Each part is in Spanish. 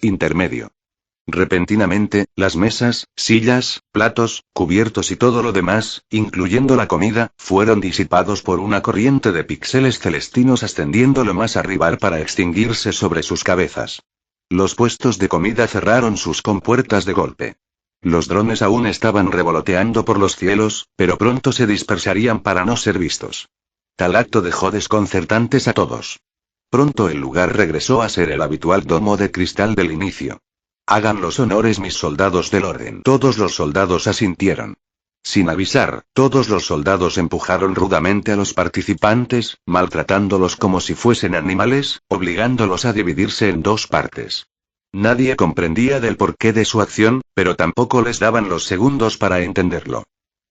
Intermedio. Repentinamente, las mesas, sillas, platos, cubiertos y todo lo demás, incluyendo la comida, fueron disipados por una corriente de píxeles celestinos ascendiendo lo más arriba para extinguirse sobre sus cabezas. Los puestos de comida cerraron sus compuertas de golpe. Los drones aún estaban revoloteando por los cielos, pero pronto se dispersarían para no ser vistos. Tal acto dejó desconcertantes a todos. Pronto el lugar regresó a ser el habitual domo de cristal del inicio. Hagan los honores mis soldados del orden. Todos los soldados asintieron. Sin avisar, todos los soldados empujaron rudamente a los participantes, maltratándolos como si fuesen animales, obligándolos a dividirse en dos partes. Nadie comprendía del porqué de su acción, pero tampoco les daban los segundos para entenderlo.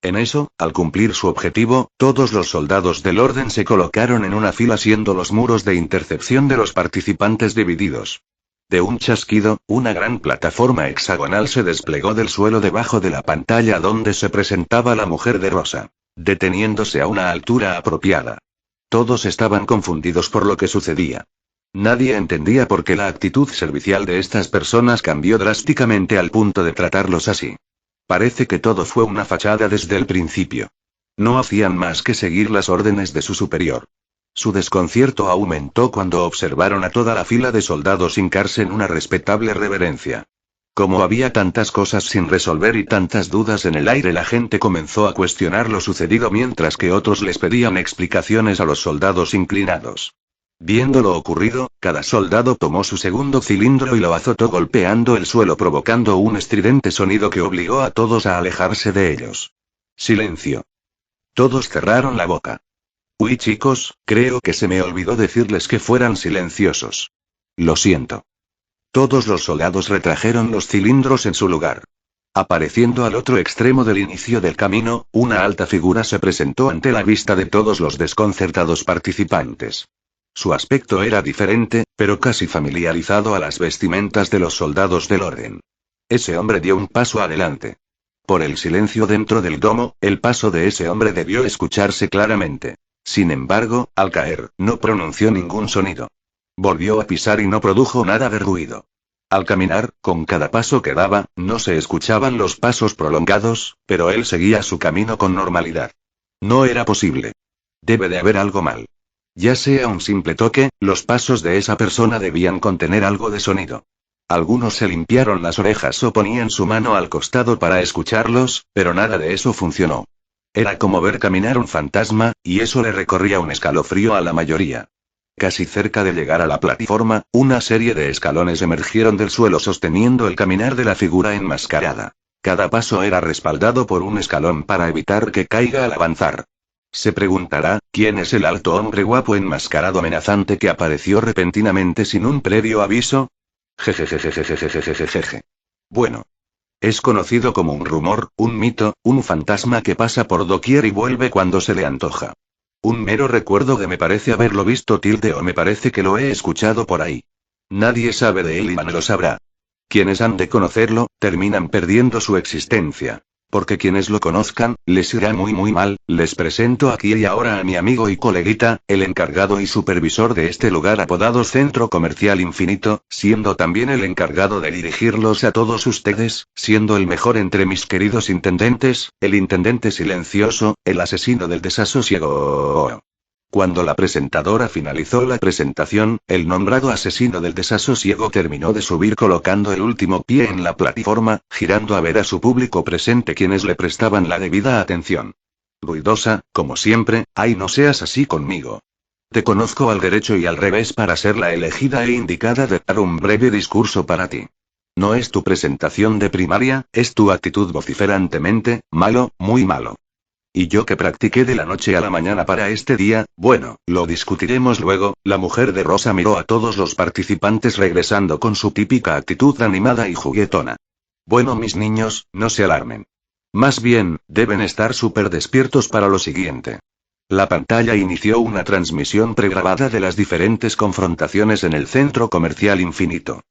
En eso, al cumplir su objetivo, todos los soldados del orden se colocaron en una fila siendo los muros de intercepción de los participantes divididos. De un chasquido, una gran plataforma hexagonal se desplegó del suelo debajo de la pantalla donde se presentaba la mujer de rosa, deteniéndose a una altura apropiada. Todos estaban confundidos por lo que sucedía. Nadie entendía por qué la actitud servicial de estas personas cambió drásticamente al punto de tratarlos así. Parece que todo fue una fachada desde el principio. No hacían más que seguir las órdenes de su superior. Su desconcierto aumentó cuando observaron a toda la fila de soldados hincarse en una respetable reverencia. Como había tantas cosas sin resolver y tantas dudas en el aire, la gente comenzó a cuestionar lo sucedido mientras que otros les pedían explicaciones a los soldados inclinados. Viendo lo ocurrido, cada soldado tomó su segundo cilindro y lo azotó golpeando el suelo provocando un estridente sonido que obligó a todos a alejarse de ellos. Silencio. Todos cerraron la boca. Uy chicos, creo que se me olvidó decirles que fueran silenciosos. Lo siento. Todos los soldados retrajeron los cilindros en su lugar. Apareciendo al otro extremo del inicio del camino, una alta figura se presentó ante la vista de todos los desconcertados participantes. Su aspecto era diferente, pero casi familiarizado a las vestimentas de los soldados del orden. Ese hombre dio un paso adelante. Por el silencio dentro del domo, el paso de ese hombre debió escucharse claramente. Sin embargo, al caer, no pronunció ningún sonido. Volvió a pisar y no produjo nada de ruido. Al caminar, con cada paso que daba, no se escuchaban los pasos prolongados, pero él seguía su camino con normalidad. No era posible. Debe de haber algo mal. Ya sea un simple toque, los pasos de esa persona debían contener algo de sonido. Algunos se limpiaron las orejas o ponían su mano al costado para escucharlos, pero nada de eso funcionó. Era como ver caminar un fantasma, y eso le recorría un escalofrío a la mayoría. Casi cerca de llegar a la plataforma, una serie de escalones emergieron del suelo sosteniendo el caminar de la figura enmascarada. Cada paso era respaldado por un escalón para evitar que caiga al avanzar. Se preguntará, ¿quién es el alto hombre guapo enmascarado amenazante que apareció repentinamente sin un previo aviso? Jejejejejejejejejeje. Bueno. Es conocido como un rumor, un mito, un fantasma que pasa por doquier y vuelve cuando se le antoja. Un mero recuerdo de me parece haberlo visto o me parece que lo he escuchado por ahí. Nadie sabe de él y no lo sabrá. Quienes han de conocerlo, terminan perdiendo su existencia. Porque quienes lo conozcan, les irá muy mal. Les presento aquí y ahora a mi amigo y coleguita, el encargado y supervisor de este lugar apodado Centro Comercial Infinito, siendo también el encargado de dirigirlos a todos ustedes, siendo el mejor entre mis queridos intendentes, el intendente silencioso, el asesino del desasosiego. Cuando la presentadora finalizó la presentación, el nombrado asesino del desasosiego terminó de subir colocando el último pie en la plataforma, girando a ver a su público presente quienes le prestaban la debida atención. Ruidosa, como siempre, ay no seas así conmigo. Te conozco al derecho y al revés para ser la elegida e indicada de dar un breve discurso para ti. No es tu presentación de primaria, es tu actitud vociferantemente, malo, muy malo. Y yo que practiqué de la noche a la mañana para este día, bueno, lo discutiremos luego. La mujer de rosa miró a todos los participantes regresando con su típica actitud animada y juguetona. Bueno mis niños, no se alarmen. Más bien, deben estar súper despiertos para lo siguiente. La pantalla inició una transmisión pregrabada de las diferentes confrontaciones en el Centro Comercial Infinito.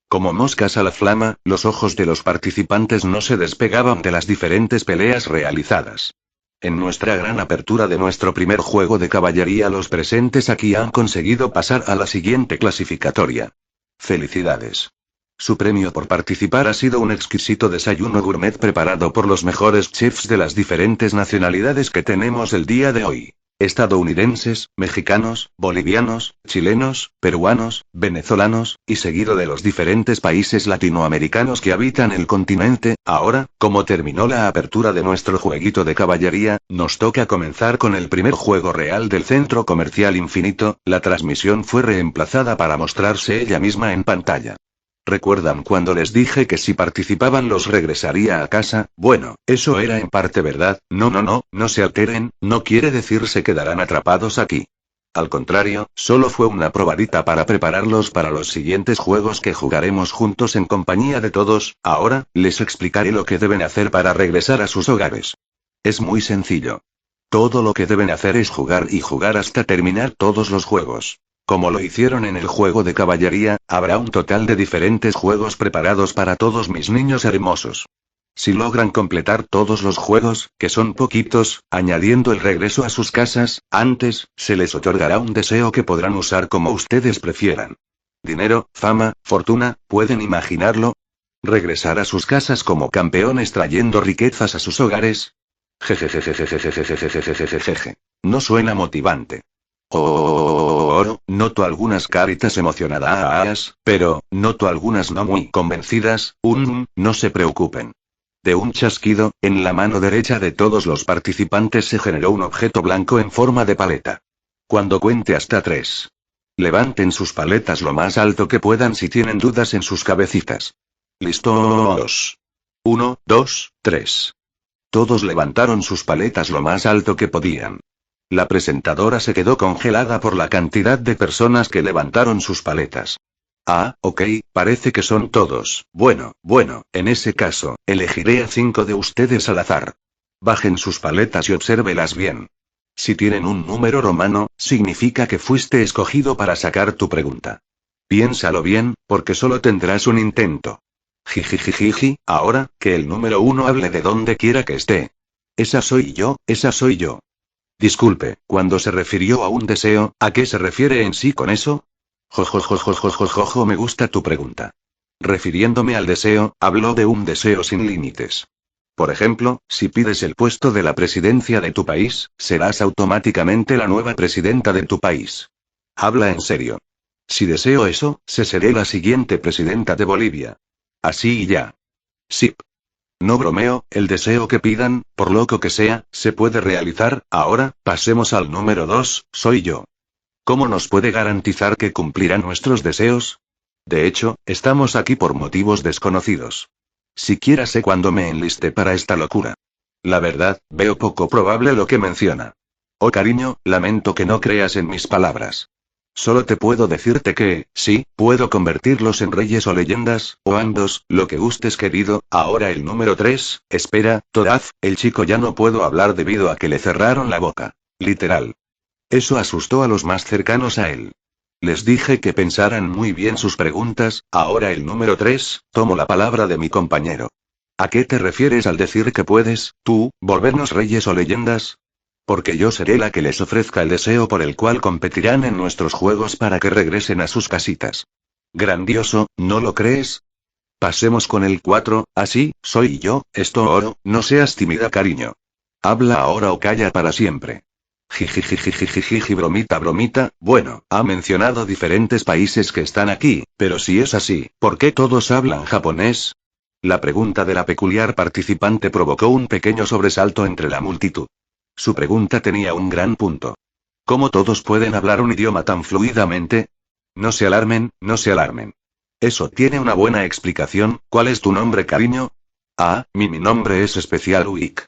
Como moscas a la flama, los ojos de los participantes no se despegaban de las diferentes peleas realizadas. En nuestra gran apertura de nuestro primer juego de caballería, los presentes aquí han conseguido pasar a la siguiente clasificatoria. ¡Felicidades! Su premio por participar ha sido un exquisito desayuno gourmet preparado por los mejores chefs de las diferentes nacionalidades que tenemos el día de hoy. Estadounidenses, mexicanos, bolivianos, chilenos, peruanos, venezolanos, y seguido de los diferentes países latinoamericanos que habitan el continente. Ahora, como terminó la apertura de nuestro jueguito de caballería, nos toca comenzar con el primer juego real del Centro Comercial Infinito. La transmisión fue reemplazada para mostrarse ella misma en pantalla. ¿Recuerdan cuando les dije que si participaban los regresaría a casa? Bueno, eso era en parte verdad. No se alteren, no quiere decir se quedarán atrapados aquí. Al contrario, solo fue una probadita para prepararlos para los siguientes juegos que jugaremos juntos en compañía de todos. Ahora, les explicaré lo que deben hacer para regresar a sus hogares. Es muy sencillo. Todo lo que deben hacer es jugar y jugar hasta terminar todos los juegos. Como lo hicieron en el juego de caballería, habrá un total de diferentes juegos preparados para todos mis niños hermosos. Si logran completar todos los juegos, que son poquitos, añadiendo el regreso a sus casas, antes, se les otorgará un deseo que podrán usar como ustedes prefieran. Dinero, fama, fortuna, ¿pueden imaginarlo? ¿Regresar a sus casas como campeones trayendo riquezas a sus hogares? Jejejejejejejejejejejejeje. No suena motivante. Noto algunas caritas emocionadas, pero, noto algunas no muy convencidas. No se preocupen. De un chasquido, en la mano derecha de todos los participantes se generó un objeto blanco en forma de paleta. Cuando cuente hasta 3. Levanten sus paletas lo más alto que puedan si tienen dudas en sus cabecitas. ¿Listos? 1, 2, 3. Todos levantaron sus paletas lo más alto que podían. La presentadora se quedó congelada por la cantidad de personas que levantaron sus paletas. Ah, ok, parece que son todos. Bueno, en ese caso, elegiré a 5 de ustedes al azar. Bajen sus paletas y obsérvelas bien. Si tienen un número romano, significa que fuiste escogido para sacar tu pregunta. Piénsalo bien, porque solo tendrás un intento. Jijijijiji, ahora, que el número 1 hable de donde quiera que esté. Esa soy yo. Disculpe, cuando se refirió a un deseo, ¿a qué se refiere en sí con eso? Jojojojojojojojo, me gusta tu pregunta. Refiriéndome al deseo, habló de un deseo sin límites. Por ejemplo, si pides el puesto de la presidencia de tu país, serás automáticamente la nueva presidenta de tu país. Habla en serio. Si deseo eso, seré la siguiente presidenta de Bolivia. Así y ya. Sí. No bromeo, el deseo que pidan, por loco que sea, se puede realizar. Ahora, pasemos al número 2, soy yo. ¿Cómo nos puede garantizar que cumplirán nuestros deseos? De hecho, estamos aquí por motivos desconocidos. Siquiera sé cuándo me enlisté para esta locura. La verdad, veo poco probable lo que menciona. Oh cariño, lamento que no creas en mis palabras. Solo te puedo decirte que, sí, puedo convertirlos en reyes o leyendas, o ambos, lo que gustes querido. Ahora el número 3, espera, Todaz, el chico ya no puedo hablar debido a que le cerraron la boca. Literal. Eso asustó a los más cercanos a él. Les dije que pensaran muy bien sus preguntas. Ahora el número 3, tomo la palabra de mi compañero. ¿A qué te refieres al decir que puedes, tú, volvernos reyes o leyendas? Porque yo seré la que les ofrezca el deseo por el cual competirán en nuestros juegos para que regresen a sus casitas. Grandioso, ¿no lo crees? Pasemos con el 4, así, soy yo, oro, no seas tímida cariño. Habla ahora o calla para siempre. Jijijijijijiji, bromita, bueno, ha mencionado diferentes países que están aquí, pero si es así, ¿por qué todos hablan japonés? La pregunta de la peculiar participante provocó un pequeño sobresalto entre la multitud. Su pregunta tenía un gran punto. ¿Cómo todos pueden hablar un idioma tan fluidamente? No se alarmen. Eso tiene una buena explicación. ¿Cuál es tu nombre, cariño? Ah, mi nombre es Especial Uik.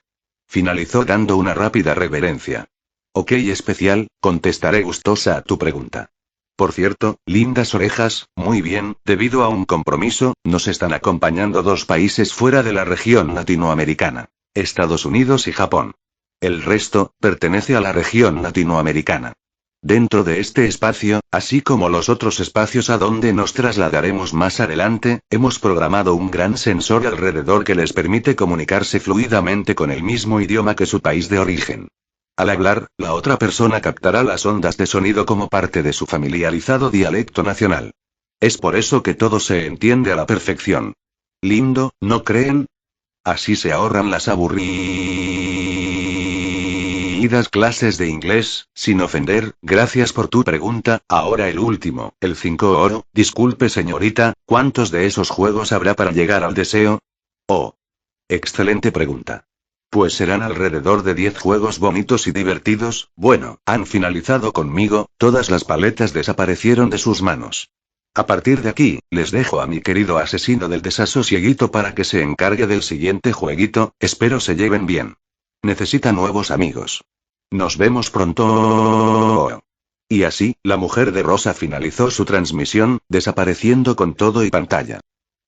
Finalizó dando una rápida reverencia. Ok, Especial, contestaré gustosa a tu pregunta. Por cierto, lindas orejas, muy bien, debido a un compromiso, nos están acompañando 2 países fuera de la región latinoamericana. Estados Unidos y Japón. El resto, pertenece a la región latinoamericana. Dentro de este espacio, así como los otros espacios a donde nos trasladaremos más adelante, hemos programado un gran sensor alrededor que les permite comunicarse fluidamente con el mismo idioma que su país de origen. Al hablar, la otra persona captará las ondas de sonido como parte de su familiarizado dialecto nacional. Es por eso que todo se entiende a la perfección. Lindo, ¿no creen? Así se ahorran las aburridas clases de inglés, sin ofender. Gracias por tu pregunta. Ahora el último, el 5 oro. Disculpe señorita, ¿cuántos de esos juegos habrá para llegar al deseo? Oh. Excelente pregunta. Pues serán alrededor de 10 juegos bonitos y divertidos. Bueno, han finalizado conmigo, todas las paletas desaparecieron de sus manos. A partir de aquí, les dejo a mi querido asesino del desasosieguito para que se encargue del siguiente jueguito, espero se lleven bien. Necesita nuevos amigos. Nos vemos pronto. Y así, la mujer de rosa finalizó su transmisión, desapareciendo con todo y pantalla.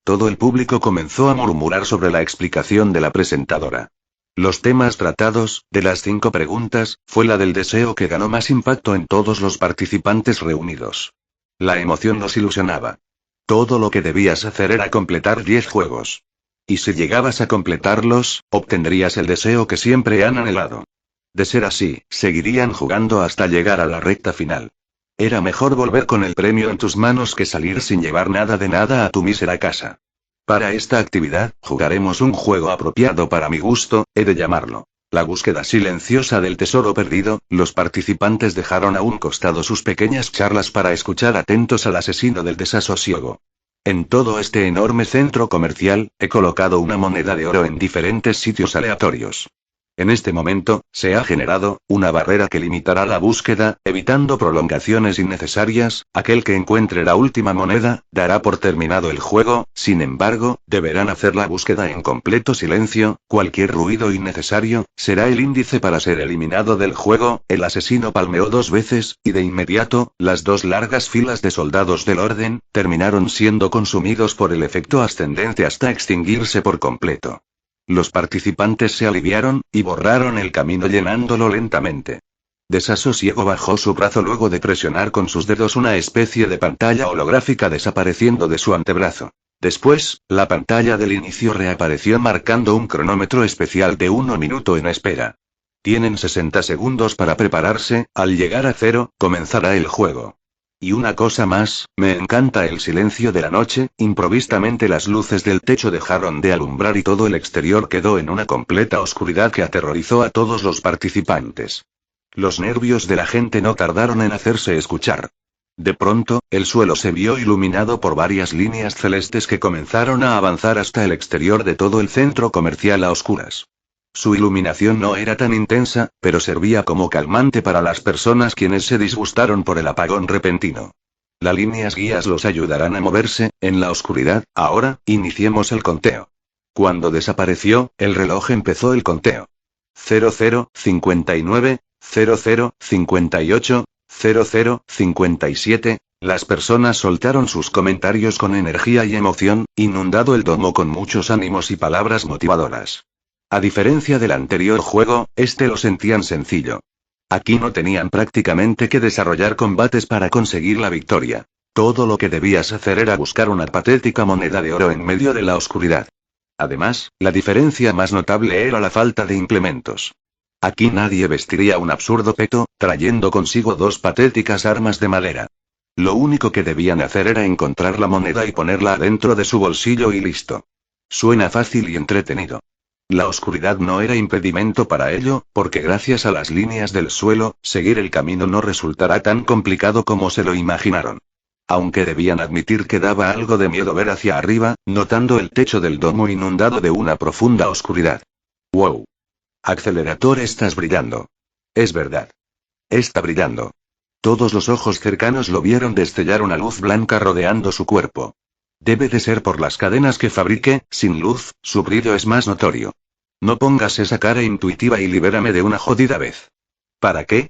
Todo el público comenzó a murmurar sobre la explicación de la presentadora. Los temas tratados, de las 5 preguntas, fue la del deseo que ganó más impacto en todos los participantes reunidos. La emoción los ilusionaba. Todo lo que debías hacer era completar 10 juegos. Y si llegabas a completarlos, obtendrías el deseo que siempre han anhelado. De ser así, seguirían jugando hasta llegar a la recta final. Era mejor volver con el premio en tus manos que salir sin llevar nada de nada a tu mísera casa. Para esta actividad, jugaremos un juego apropiado para mi gusto, he de llamarlo la búsqueda silenciosa del tesoro perdido. Los participantes dejaron a un costado sus pequeñas charlas para escuchar atentos al asesino del desasosiego. En todo este enorme centro comercial, he colocado una moneda de oro en diferentes sitios aleatorios. En este momento, se ha generado una barrera que limitará la búsqueda, evitando prolongaciones innecesarias. Aquel que encuentre la última moneda, dará por terminado el juego. Sin embargo, deberán hacer la búsqueda en completo silencio. Cualquier ruido innecesario será el índice para ser eliminado del juego. El asesino palmeó 2 veces, y de inmediato, las 2 largas filas de soldados del orden terminaron siendo consumidos por el efecto ascendente hasta extinguirse por completo. Los participantes se aliviaron, y borraron el camino llenándolo lentamente. Desasosiego bajó su brazo luego de presionar con sus dedos una especie de pantalla holográfica desapareciendo de su antebrazo. Después, la pantalla del inicio reapareció marcando un cronómetro especial de 1 minuto en espera. Tienen 60 segundos para prepararse, al llegar a 0, comenzará el juego. Y una cosa más, me encanta el silencio de la noche. Improvistamente las luces del techo dejaron de alumbrar y todo el exterior quedó en una completa oscuridad que aterrorizó a todos los participantes. Los nervios de la gente no tardaron en hacerse escuchar. De pronto, el suelo se vio iluminado por varias líneas celestes que comenzaron a avanzar hasta el exterior de todo el centro comercial a oscuras. Su iluminación no era tan intensa, pero servía como calmante para las personas quienes se disgustaron por el apagón repentino. Las líneas guías los ayudarán a moverse, en la oscuridad. Ahora, iniciemos el conteo. Cuando desapareció, el reloj empezó el conteo. 00:59, 00:58, 00:57, las personas soltaron sus comentarios con energía y emoción, inundado el domo con muchos ánimos y palabras motivadoras. A diferencia del anterior juego, este lo sentían sencillo. Aquí no tenían prácticamente que desarrollar combates para conseguir la victoria. Todo lo que debías hacer era buscar una patética moneda de oro en medio de la oscuridad. Además, la diferencia más notable era la falta de implementos. Aquí nadie vestiría un absurdo peto, trayendo consigo 2 patéticas armas de madera. Lo único que debían hacer era encontrar la moneda y ponerla dentro de su bolsillo y listo. Suena fácil y entretenido. La oscuridad no era impedimento para ello, porque gracias a las líneas del suelo, seguir el camino no resultará tan complicado como se lo imaginaron. Aunque debían admitir que daba algo de miedo ver hacia arriba, notando el techo del domo inundado de una profunda oscuridad. ¡Wow! Accelerator, estás brillando. Es verdad. Está brillando. Todos los ojos cercanos lo vieron destellar una luz blanca rodeando su cuerpo. Debe de ser por las cadenas que fabrique. Sin luz, su brillo es más notorio. No pongas esa cara intuitiva y libérame de una jodida vez. ¿Para qué?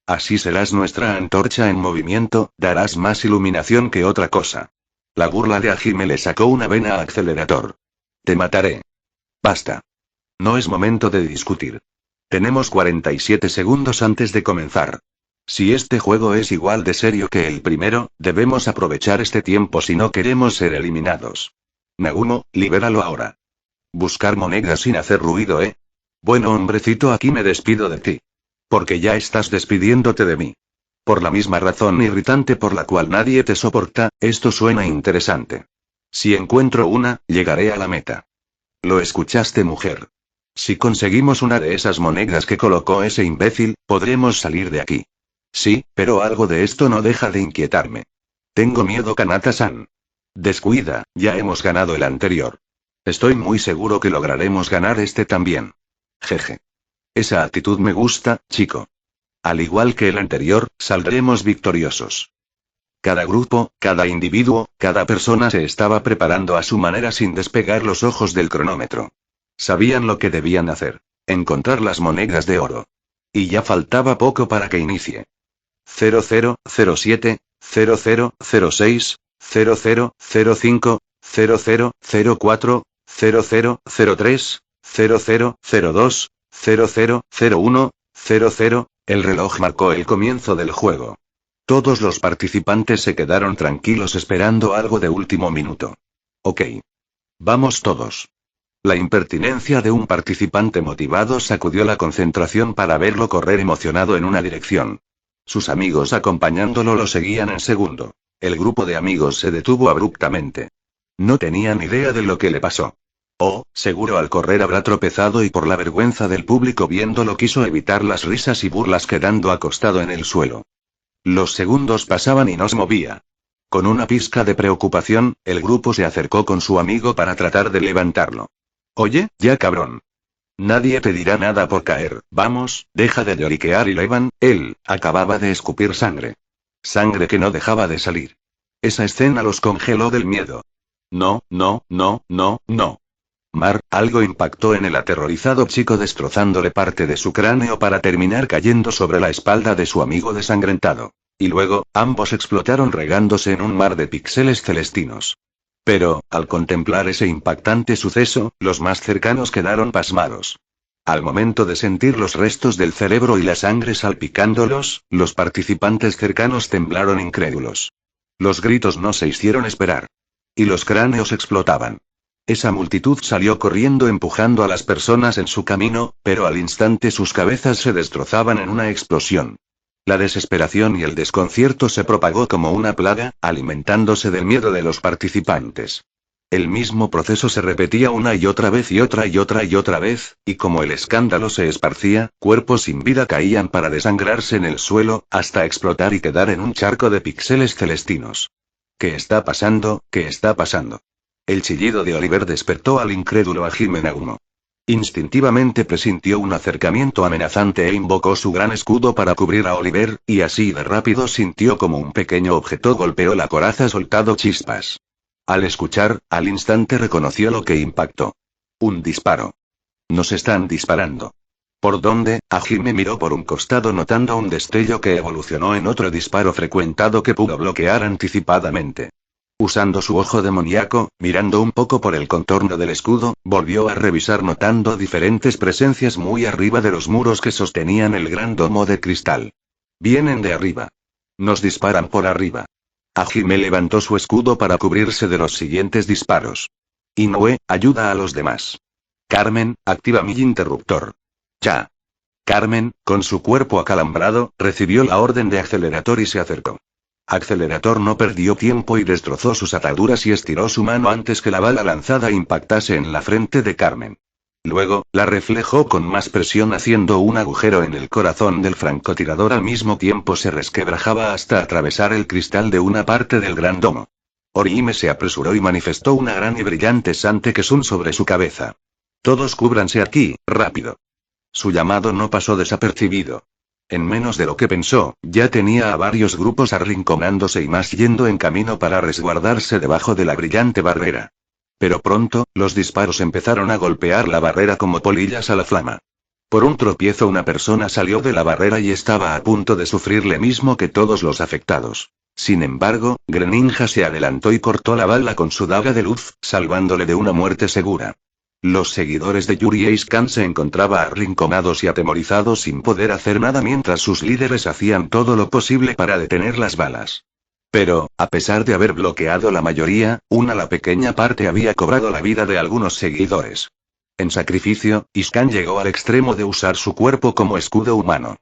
Así serás nuestra antorcha en movimiento, darás más iluminación que otra cosa. La burla de Hajime le sacó una vena a Accelerator. Te mataré. Basta. No es momento de discutir. Tenemos 47 segundos antes de comenzar. Si este juego es igual de serio que el primero, debemos aprovechar este tiempo si no queremos ser eliminados. Nagumo, libéralo ahora. Buscar monedas sin hacer ruido, ¿eh? Bueno, hombrecito, aquí me despido de ti. Porque ya estás despidiéndote de mí. Por la misma razón irritante por la cual nadie te soporta, esto suena interesante. Si encuentro una, llegaré a la meta. ¿Lo escuchaste, mujer? Si conseguimos una de esas monedas que colocó ese imbécil, podremos salir de aquí. Sí, pero algo de esto no deja de inquietarme. Tengo miedo, Kanata-san. Descuida, ya hemos ganado el anterior. Estoy muy seguro que lograremos ganar este también. Jeje. Esa actitud me gusta, chico. Al igual que el anterior, saldremos victoriosos. Cada grupo, cada individuo, cada persona se estaba preparando a su manera sin despegar los ojos del cronómetro. Sabían lo que debían hacer. Encontrar las monedas de oro. Y ya faltaba poco para que inicie. 0007, 0006, 0005, 0004, 0003, 0002, 0001, 00. El reloj marcó el comienzo del juego. Todos los participantes se quedaron tranquilos esperando algo de último minuto. Ok. Vamos todos. La impertinencia de un participante motivado sacudió la concentración para verlo correr emocionado en una dirección. Sus amigos acompañándolo lo seguían en segundo. El grupo de amigos se detuvo abruptamente. No tenían idea de lo que le pasó. Oh, seguro al correr habrá tropezado y por la vergüenza del público viéndolo quiso evitar las risas y burlas quedando acostado en el suelo. Los segundos pasaban y no se movía. Con una pizca de preocupación, el grupo se acercó con su amigo para tratar de levantarlo. Oye, ya cabrón. Nadie te dirá nada por caer, vamos, deja de lloriquear y él, acababa de escupir sangre. Sangre que no dejaba de salir. Esa escena los congeló del miedo. No, no, no, no, no. Algo impactó en el aterrorizado chico destrozándole parte de su cráneo para terminar cayendo sobre la espalda de su amigo desangrentado. Y luego, ambos explotaron regándose en un mar de píxeles celestinos. Pero, al contemplar ese impactante suceso, los más cercanos quedaron pasmados. Al momento de sentir los restos del cerebro y la sangre salpicándolos, los participantes cercanos temblaron incrédulos. Los gritos no se hicieron esperar. Y los cráneos explotaban. Esa multitud salió corriendo empujando a las personas en su camino, pero al instante sus cabezas se destrozaban en una explosión. La desesperación y el desconcierto se propagó como una plaga, alimentándose del miedo de los participantes. El mismo proceso se repetía una y otra vez y otra y otra y otra vez, y como el escándalo se esparcía, cuerpos sin vida caían para desangrarse en el suelo, hasta explotar y quedar en un charco de píxeles celestinos. ¿Qué está pasando? ¿Qué está pasando? El chillido de Oliver despertó al incrédulo Hajime Nagumo. Instintivamente presintió un acercamiento amenazante e invocó su gran escudo para cubrir a Oliver, y así de rápido sintió como un pequeño objeto golpeó la coraza soltando chispas. Al escuchar, al instante reconoció lo que impactó. Un disparo. Nos están disparando. ¿Por dónde? Hajime miró por un costado notando un destello que evolucionó en otro disparo frecuentado que pudo bloquear anticipadamente. Usando su ojo demoníaco, mirando un poco por el contorno del escudo, volvió a revisar notando diferentes presencias muy arriba de los muros que sostenían el gran domo de cristal. Vienen de arriba. Nos disparan por arriba. Hajime levantó su escudo para cubrirse de los siguientes disparos. Inoue, ayuda a los demás. Carmen, activa mi interruptor. Ya. Carmen, con su cuerpo acalambrado, recibió la orden de Accelerator y se acercó. Accelerator no perdió tiempo y destrozó sus ataduras y estiró su mano antes que la bala lanzada impactase en la frente de Carmen. Luego, la reflejó con más presión haciendo un agujero en el corazón del francotirador al mismo tiempo se resquebrajaba hasta atravesar el cristal de una parte del gran domo. Orihime se apresuró y manifestó una gran y brillante Sante Kesun sobre su cabeza. Todos cúbranse aquí, rápido. Su llamado no pasó desapercibido. En menos de lo que pensó, ya tenía a varios grupos arrinconándose y más yendo en camino para resguardarse debajo de la brillante barrera. Pero pronto, los disparos empezaron a golpear la barrera como polillas a la flama. Por un tropiezo una persona salió de la barrera y estaba a punto de sufrir lo mismo que todos los afectados. Sin embargo, Greninja se adelantó y cortó la bala con su daga de luz, salvándole de una muerte segura. Los seguidores de Yuri Ace-kan se encontraban arrinconados y atemorizados sin poder hacer nada mientras sus líderes hacían todo lo posible para detener las balas. Pero, a pesar de haber bloqueado la mayoría, la pequeña parte había cobrado la vida de algunos seguidores. En sacrificio, Iskan llegó al extremo de usar su cuerpo como escudo humano.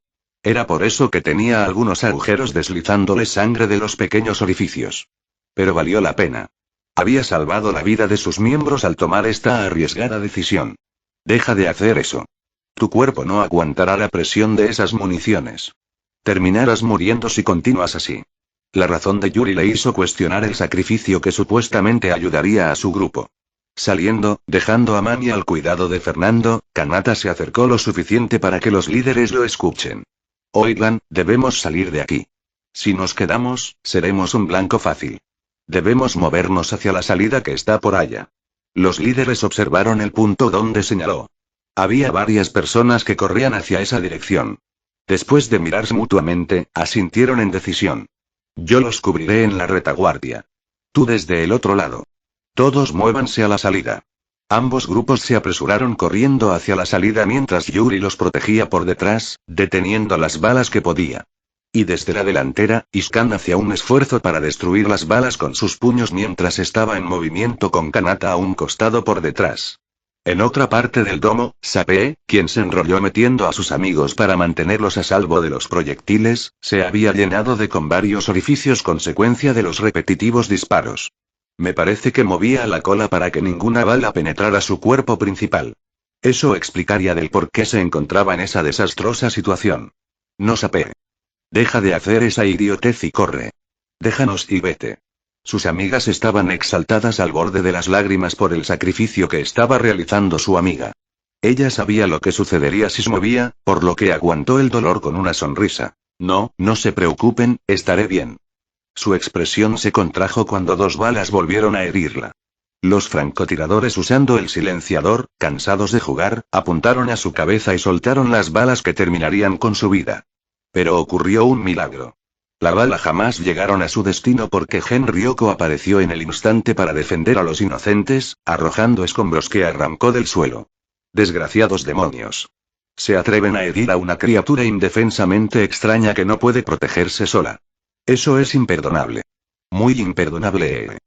Era por eso que tenía algunos agujeros deslizándole sangre de los pequeños orificios. Pero valió la pena. Había salvado la vida de sus miembros al tomar esta arriesgada decisión. Deja de hacer eso. Tu cuerpo no aguantará la presión de esas municiones. Terminarás muriendo si continúas así. La razón de Yuri le hizo cuestionar el sacrificio que supuestamente ayudaría a su grupo. Saliendo, dejando a Mami al cuidado de Fernando, Kanata se acercó lo suficiente para que los líderes lo escuchen. Oigan, debemos salir de aquí. Si nos quedamos, seremos un blanco fácil. Debemos movernos hacia la salida que está por allá. Los líderes observaron el punto donde señaló. Había varias personas que corrían hacia esa dirección. Después de mirarse mutuamente, asintieron en decisión. Yo los cubriré en la retaguardia. Tú desde el otro lado. Todos muévanse a la salida. Ambos grupos se apresuraron corriendo hacia la salida mientras Yuri los protegía por detrás, deteniendo las balas que podía. Y desde la delantera, Iskan hacía un esfuerzo para destruir las balas con sus puños mientras estaba en movimiento con Kanata a un costado por detrás. En otra parte del domo, Sapee, quien se enrolló metiendo a sus amigos para mantenerlos a salvo de los proyectiles, se había llenado con varios orificios consecuencia de los repetitivos disparos. Me parece que movía la cola para que ninguna bala penetrara su cuerpo principal. Eso explicaría del por qué se encontraba en esa desastrosa situación. No, Sapee. Deja de hacer esa idiotez y corre. Déjanos y vete. Sus amigas estaban exaltadas al borde de las lágrimas por el sacrificio que estaba realizando su amiga. Ella sabía lo que sucedería si se movía, por lo que aguantó el dolor con una sonrisa. No, no se preocupen, estaré bien. Su expresión se contrajo cuando 2 balas volvieron a herirla. Los francotiradores usando el silenciador, cansados de jugar, apuntaron a su cabeza y soltaron las balas que terminarían con su vida. Pero ocurrió un milagro. La bala jamás llegaron a su destino porque Gen Ryoko apareció en el instante para defender a los inocentes, arrojando escombros que arrancó del suelo. Desgraciados demonios. Se atreven a herir a una criatura indefensamente extraña que no puede protegerse sola. Eso es imperdonable. Muy imperdonable.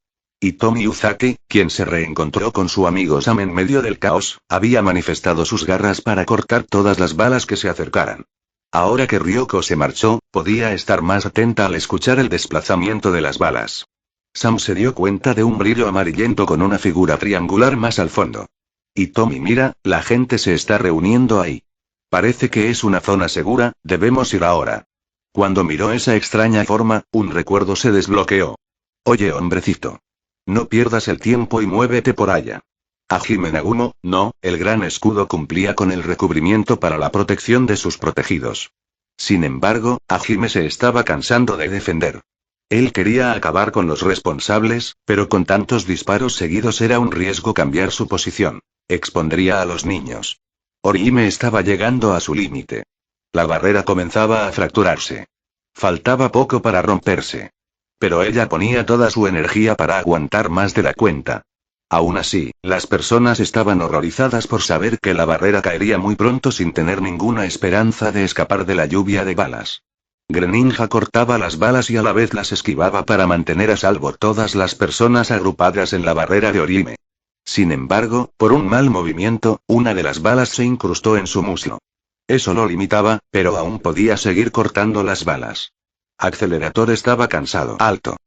Y Tomi Uzaki, quien se reencontró con su amigo Sam en medio del caos, había manifestado sus garras para cortar todas las balas que se acercaran. Ahora que Ryoko se marchó, podía estar más atenta al escuchar el desplazamiento de las balas. Sam se dio cuenta de un brillo amarillento con una figura triangular más al fondo. Y Tomi, mira, la gente se está reuniendo ahí. Parece que es una zona segura, debemos ir ahora. Cuando miró esa extraña forma, un recuerdo se desbloqueó. Oye, hombrecito. No pierdas el tiempo y muévete por allá. Hajime Nagumo, no, el gran escudo cumplía con el recubrimiento para la protección de sus protegidos. Sin embargo, Hajime se estaba cansando de defender. Él quería acabar con los responsables, pero con tantos disparos seguidos era un riesgo cambiar su posición. Expondría a los niños. Orihime estaba llegando a su límite. La barrera comenzaba a fracturarse. Faltaba poco para romperse. Pero ella ponía toda su energía para aguantar más de la cuenta. Aún así, las personas estaban horrorizadas por saber que la barrera caería muy pronto sin tener ninguna esperanza de escapar de la lluvia de balas. Greninja cortaba las balas y a la vez las esquivaba para mantener a salvo todas las personas agrupadas en la barrera de Orihime. Sin embargo, por un mal movimiento, una de las balas se incrustó en su muslo. Eso lo limitaba, pero aún podía seguir cortando las balas. Accelerator estaba cansado. Alto.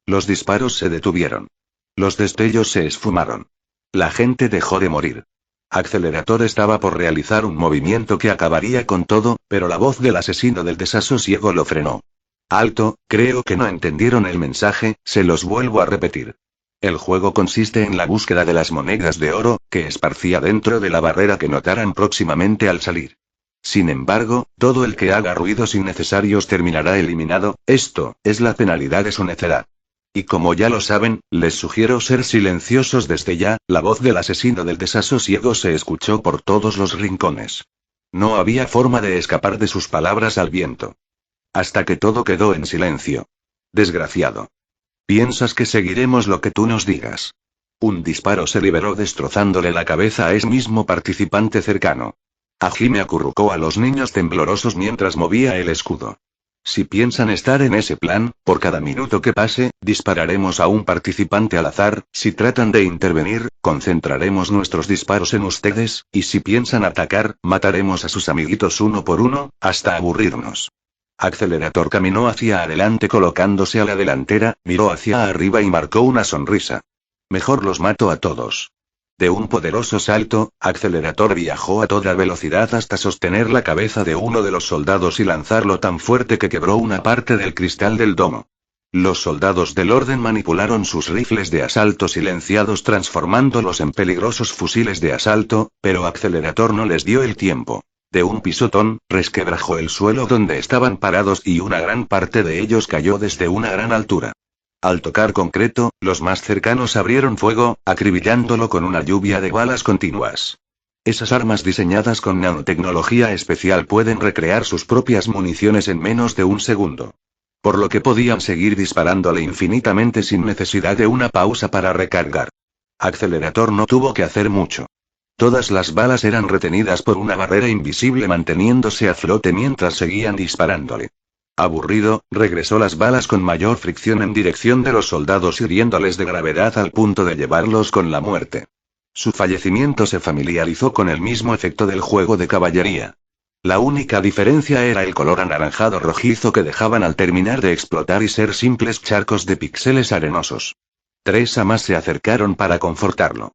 Los disparos se detuvieron. Los destellos se esfumaron. La gente dejó de morir. Accelerator estaba por realizar un movimiento que acabaría con todo, pero la voz del asesino del desasosiego lo frenó. Alto, creo que no entendieron el mensaje, se los vuelvo a repetir. El juego consiste en la búsqueda de las monedas de oro, que esparcía dentro de la barrera que notaran próximamente al salir. Sin embargo, todo el que haga ruidos innecesarios terminará eliminado, esto es la penalidad de su necedad. Y como ya lo saben, les sugiero ser silenciosos desde ya, la voz del asesino del desasosiego se escuchó por todos los rincones. No había forma de escapar de sus palabras al viento. Hasta que todo quedó en silencio. Desgraciado. ¿Piensas que seguiremos lo que tú nos digas? Un disparo se liberó destrozándole la cabeza a ese mismo participante cercano. Hajime acurrucó a los niños temblorosos mientras movía el escudo. Si piensan estar en ese plan, por cada minuto que pase, dispararemos a un participante al azar. Si tratan de intervenir, concentraremos nuestros disparos en ustedes, y si piensan atacar, mataremos a sus amiguitos uno por uno, hasta aburrirnos. Accelerator caminó hacia adelante colocándose a la delantera, miró hacia arriba y marcó una sonrisa. Mejor los mato a todos. De un poderoso salto, Accelerator viajó a toda velocidad hasta sostener la cabeza de uno de los soldados y lanzarlo tan fuerte que quebró una parte del cristal del domo. Los soldados del orden manipularon sus rifles de asalto silenciados transformándolos en peligrosos fusiles de asalto, pero Accelerator no les dio el tiempo. De un pisotón, resquebrajó el suelo donde estaban parados y una gran parte de ellos cayó desde una gran altura. Al tocar concreto, los más cercanos abrieron fuego, acribillándolo con una lluvia de balas continuas. Esas armas diseñadas con nanotecnología especial pueden recrear sus propias municiones en menos de un segundo. Por lo que podían seguir disparándole infinitamente sin necesidad de una pausa para recargar. Accelerator no tuvo que hacer mucho. Todas las balas eran retenidas por una barrera invisible manteniéndose a flote mientras seguían disparándole. Aburrido, regresó las balas con mayor fricción en dirección de los soldados hiriéndoles de gravedad al punto de llevarlos con la muerte. Su fallecimiento se familiarizó con el mismo efecto del juego de caballería. La única diferencia era el color anaranjado rojizo que dejaban al terminar de explotar y ser simples charcos de píxeles arenosos. 3 amas se acercaron para confortarlo.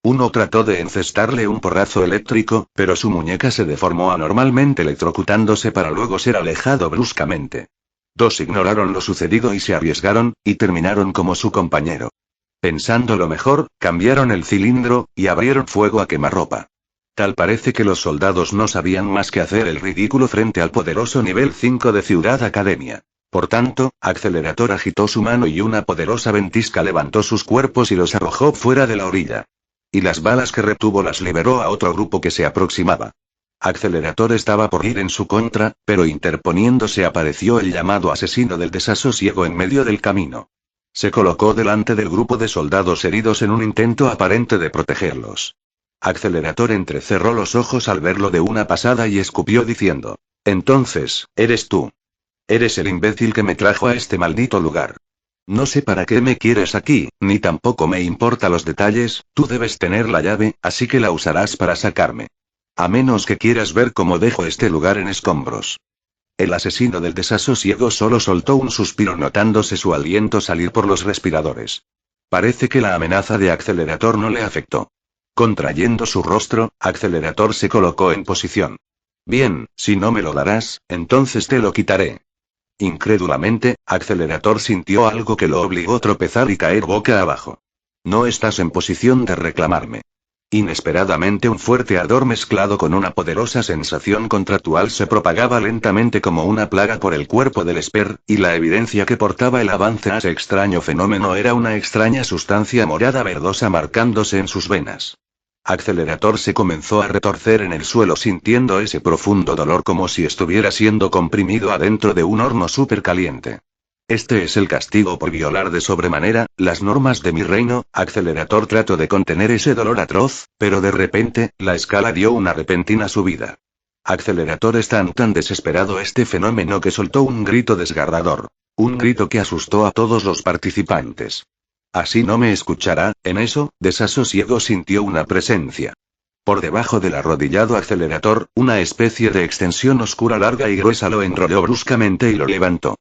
Uno trató de encestarle un porrazo eléctrico, pero su muñeca se deformó anormalmente electrocutándose para luego ser alejado bruscamente. 2 ignoraron lo sucedido y se arriesgaron, y terminaron como su compañero. Pensándolo mejor, cambiaron el cilindro, y abrieron fuego a quemarropa. Tal parece que los soldados no sabían más que hacer el ridículo frente al poderoso nivel 5 de Ciudad Academia. Por tanto, Accelerator agitó su mano y una poderosa ventisca levantó sus cuerpos y los arrojó fuera de la orilla. Y las balas que retuvo las liberó a otro grupo que se aproximaba. Accelerator estaba por ir en su contra, pero interponiéndose apareció el llamado asesino del desasosiego en medio del camino. Se colocó delante del grupo de soldados heridos en un intento aparente de protegerlos. Accelerator entrecerró los ojos al verlo de una pasada y escupió diciendo: «Entonces, eres tú. Eres el imbécil que me trajo a este maldito lugar. No sé para qué me quieres aquí, ni tampoco me importa los detalles, tú debes tener la llave, así que la usarás para sacarme. A menos que quieras ver cómo dejo este lugar en escombros». El asesino del desasosiego solo soltó un suspiro notándose su aliento salir por los respiradores. Parece que la amenaza de Accelerator no le afectó. Contrayendo su rostro, Accelerator se colocó en posición. «Bien, si no me lo darás, entonces te lo quitaré». Incrédulamente, Accelerator sintió algo que lo obligó a tropezar y caer boca abajo. «No estás en posición de reclamarme». Inesperadamente un fuerte ardor mezclado con una poderosa sensación contractual se propagaba lentamente como una plaga por el cuerpo del Esper, y la evidencia que portaba el avance a ese extraño fenómeno era una extraña sustancia morada verdosa marcándose en sus venas. Accelerator se comenzó a retorcer en el suelo sintiendo ese profundo dolor como si estuviera siendo comprimido adentro de un horno supercaliente. «Este es el castigo por violar de sobremanera las normas de mi reino». Accelerator trató de contener ese dolor atroz, pero de repente, la escala dio una repentina subida. Accelerator es tan desesperado este fenómeno que soltó un grito desgarrador. Un grito que asustó a todos los participantes. «Así no me escuchará». En eso, Desasosiego sintió una presencia. Por debajo del arrodillado Accelerator, una especie de extensión oscura larga y gruesa lo enrolló bruscamente y lo levantó.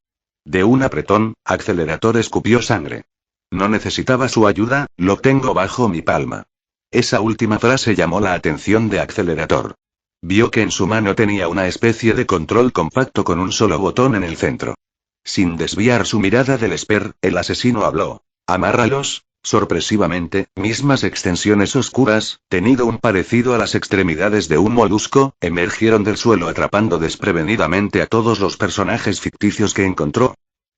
De un apretón, Accelerator escupió sangre. No necesitaba su ayuda, lo tengo bajo mi palma. Esa última frase llamó la atención de Accelerator. Vio que en su mano tenía una especie de control compacto con un solo botón en el centro. Sin desviar su mirada del Esper, el asesino habló. «Amárralos». Sorpresivamente, mismas extensiones oscuras, tenido un parecido a las extremidades de un molusco, emergieron del suelo atrapando desprevenidamente a todos los personajes ficticios que encontró.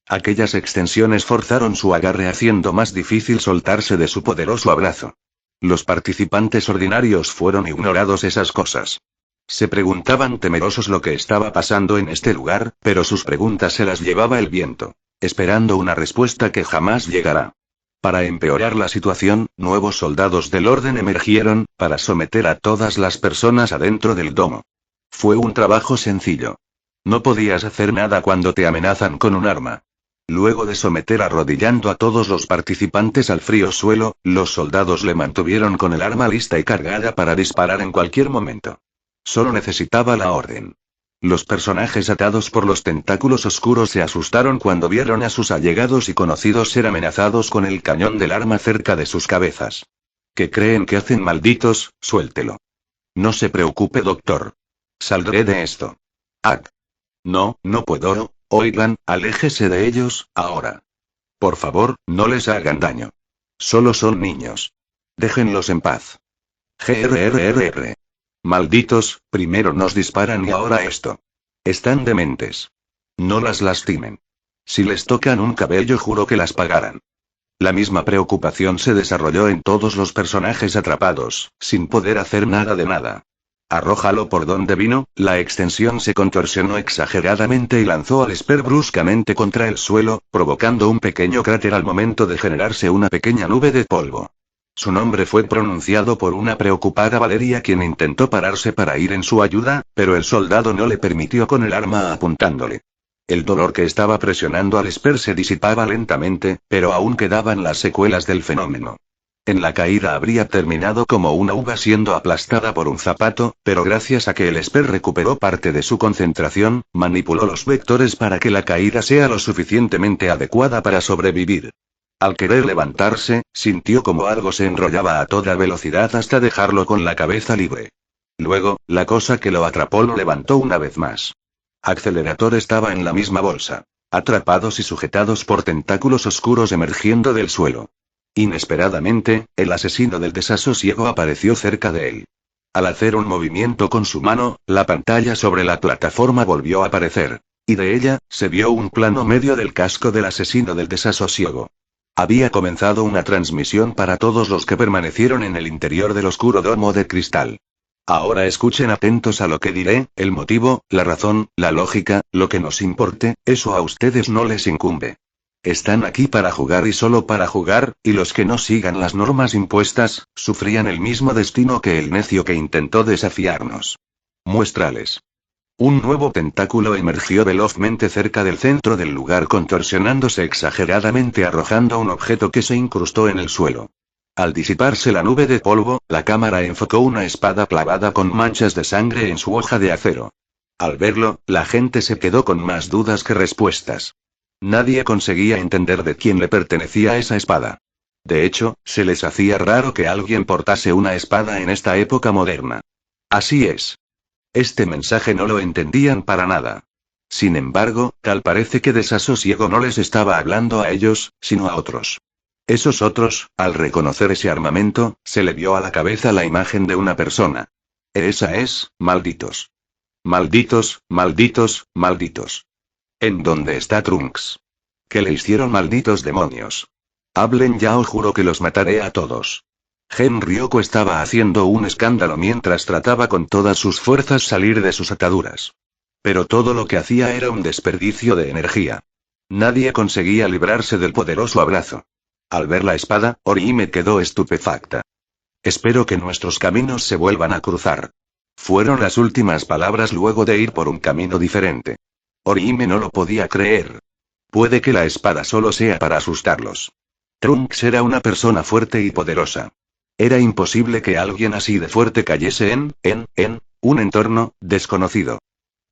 Aquellas extensiones forzaron su agarre haciendo más difícil soltarse de su poderoso abrazo. Los participantes ordinarios fueron ignorados esas cosas. Se preguntaban temerosos lo que estaba pasando en este lugar, pero sus preguntas se las llevaba el viento, esperando una respuesta que jamás llegará. Para empeorar la situación, nuevos soldados del orden emergieron, para someter a todas las personas adentro del domo. Fue un trabajo sencillo. No podías hacer nada cuando te amenazan con un arma. Luego de someter arrodillando a todos los participantes al frío suelo, los soldados le mantuvieron con el arma lista y cargada para disparar en cualquier momento. Solo necesitaba la orden. Los personajes atados por los tentáculos oscuros se asustaron cuando vieron a sus allegados y conocidos ser amenazados con el cañón del arma cerca de sus cabezas. ¿Qué creen que hacen, malditos? Suéltelo. No se preocupe, doctor. Saldré de esto. ¡Ac! No, no puedo. Oigan, aléjese de ellos, ahora. Por favor, no les hagan daño. Solo son niños. Déjenlos en paz. GRRRR. Malditos, primero nos disparan y ahora esto. Están dementes. No las lastimen. Si les tocan un cabello, juro que las pagarán. La misma preocupación se desarrolló en todos los personajes atrapados, sin poder hacer nada de nada. Arrójalo por donde vino. La extensión se contorsionó exageradamente y lanzó al Esper bruscamente contra el suelo, provocando un pequeño cráter al momento de generarse una pequeña nube de polvo. Su nombre fue pronunciado por una preocupada Valeria, quien intentó pararse para ir en su ayuda, pero el soldado no le permitió con el arma apuntándole. El dolor que estaba presionando al Esper se disipaba lentamente, pero aún quedaban las secuelas del fenómeno. En la caída habría terminado como una uva siendo aplastada por un zapato, pero gracias a que el Esper recuperó parte de su concentración, manipuló los vectores para que la caída sea lo suficientemente adecuada para sobrevivir. Al querer levantarse, sintió como algo se enrollaba a toda velocidad hasta dejarlo con la cabeza libre. Luego, la cosa que lo atrapó lo levantó una vez más. Accelerator estaba en la misma bolsa, atrapados y sujetados por tentáculos oscuros emergiendo del suelo. Inesperadamente, el asesino del desasosiego apareció cerca de él. Al hacer un movimiento con su mano, la pantalla sobre la plataforma volvió a aparecer. Y de ella, se vio un plano medio del casco del asesino del desasosiego. Había comenzado una transmisión para todos los que permanecieron en el interior del oscuro domo de cristal. Ahora escuchen atentos a lo que diré, el motivo, la razón, la lógica, lo que nos importe, eso a ustedes no les incumbe. Están aquí para jugar y solo para jugar, y los que no sigan las normas impuestas, sufrían el mismo destino que el necio que intentó desafiarnos. Muéstrales. Un nuevo tentáculo emergió velozmente cerca del centro del lugar, contorsionándose exageradamente, arrojando un objeto que se incrustó en el suelo. Al disiparse la nube de polvo, la cámara enfocó una espada clavada con manchas de sangre en su hoja de acero. Al verlo, la gente se quedó con más dudas que respuestas. Nadie conseguía entender de quién le pertenecía esa espada. De hecho, se les hacía raro que alguien portase una espada en esta época moderna. Así es. Este mensaje no lo entendían para nada. Sin embargo, tal parece que Desasosiego no les estaba hablando a ellos, sino a otros. Esos otros, al reconocer ese armamento, se le vio a la cabeza la imagen de una persona. Esa es, malditos. Malditos, malditos, malditos. ¿En dónde está Trunks? ¿Qué le hicieron, malditos demonios? Hablen ya o juro que los mataré a todos. Gen Ryoko estaba haciendo un escándalo mientras trataba con todas sus fuerzas salir de sus ataduras. Pero todo lo que hacía era un desperdicio de energía. Nadie conseguía librarse del poderoso abrazo. Al ver la espada, Orihime quedó estupefacta. Espero que nuestros caminos se vuelvan a cruzar. Fueron las últimas palabras luego de ir por un camino diferente. Orihime no lo podía creer. Puede que la espada solo sea para asustarlos. Trunks era una persona fuerte y poderosa. Era imposible que alguien así de fuerte cayese en un entorno desconocido.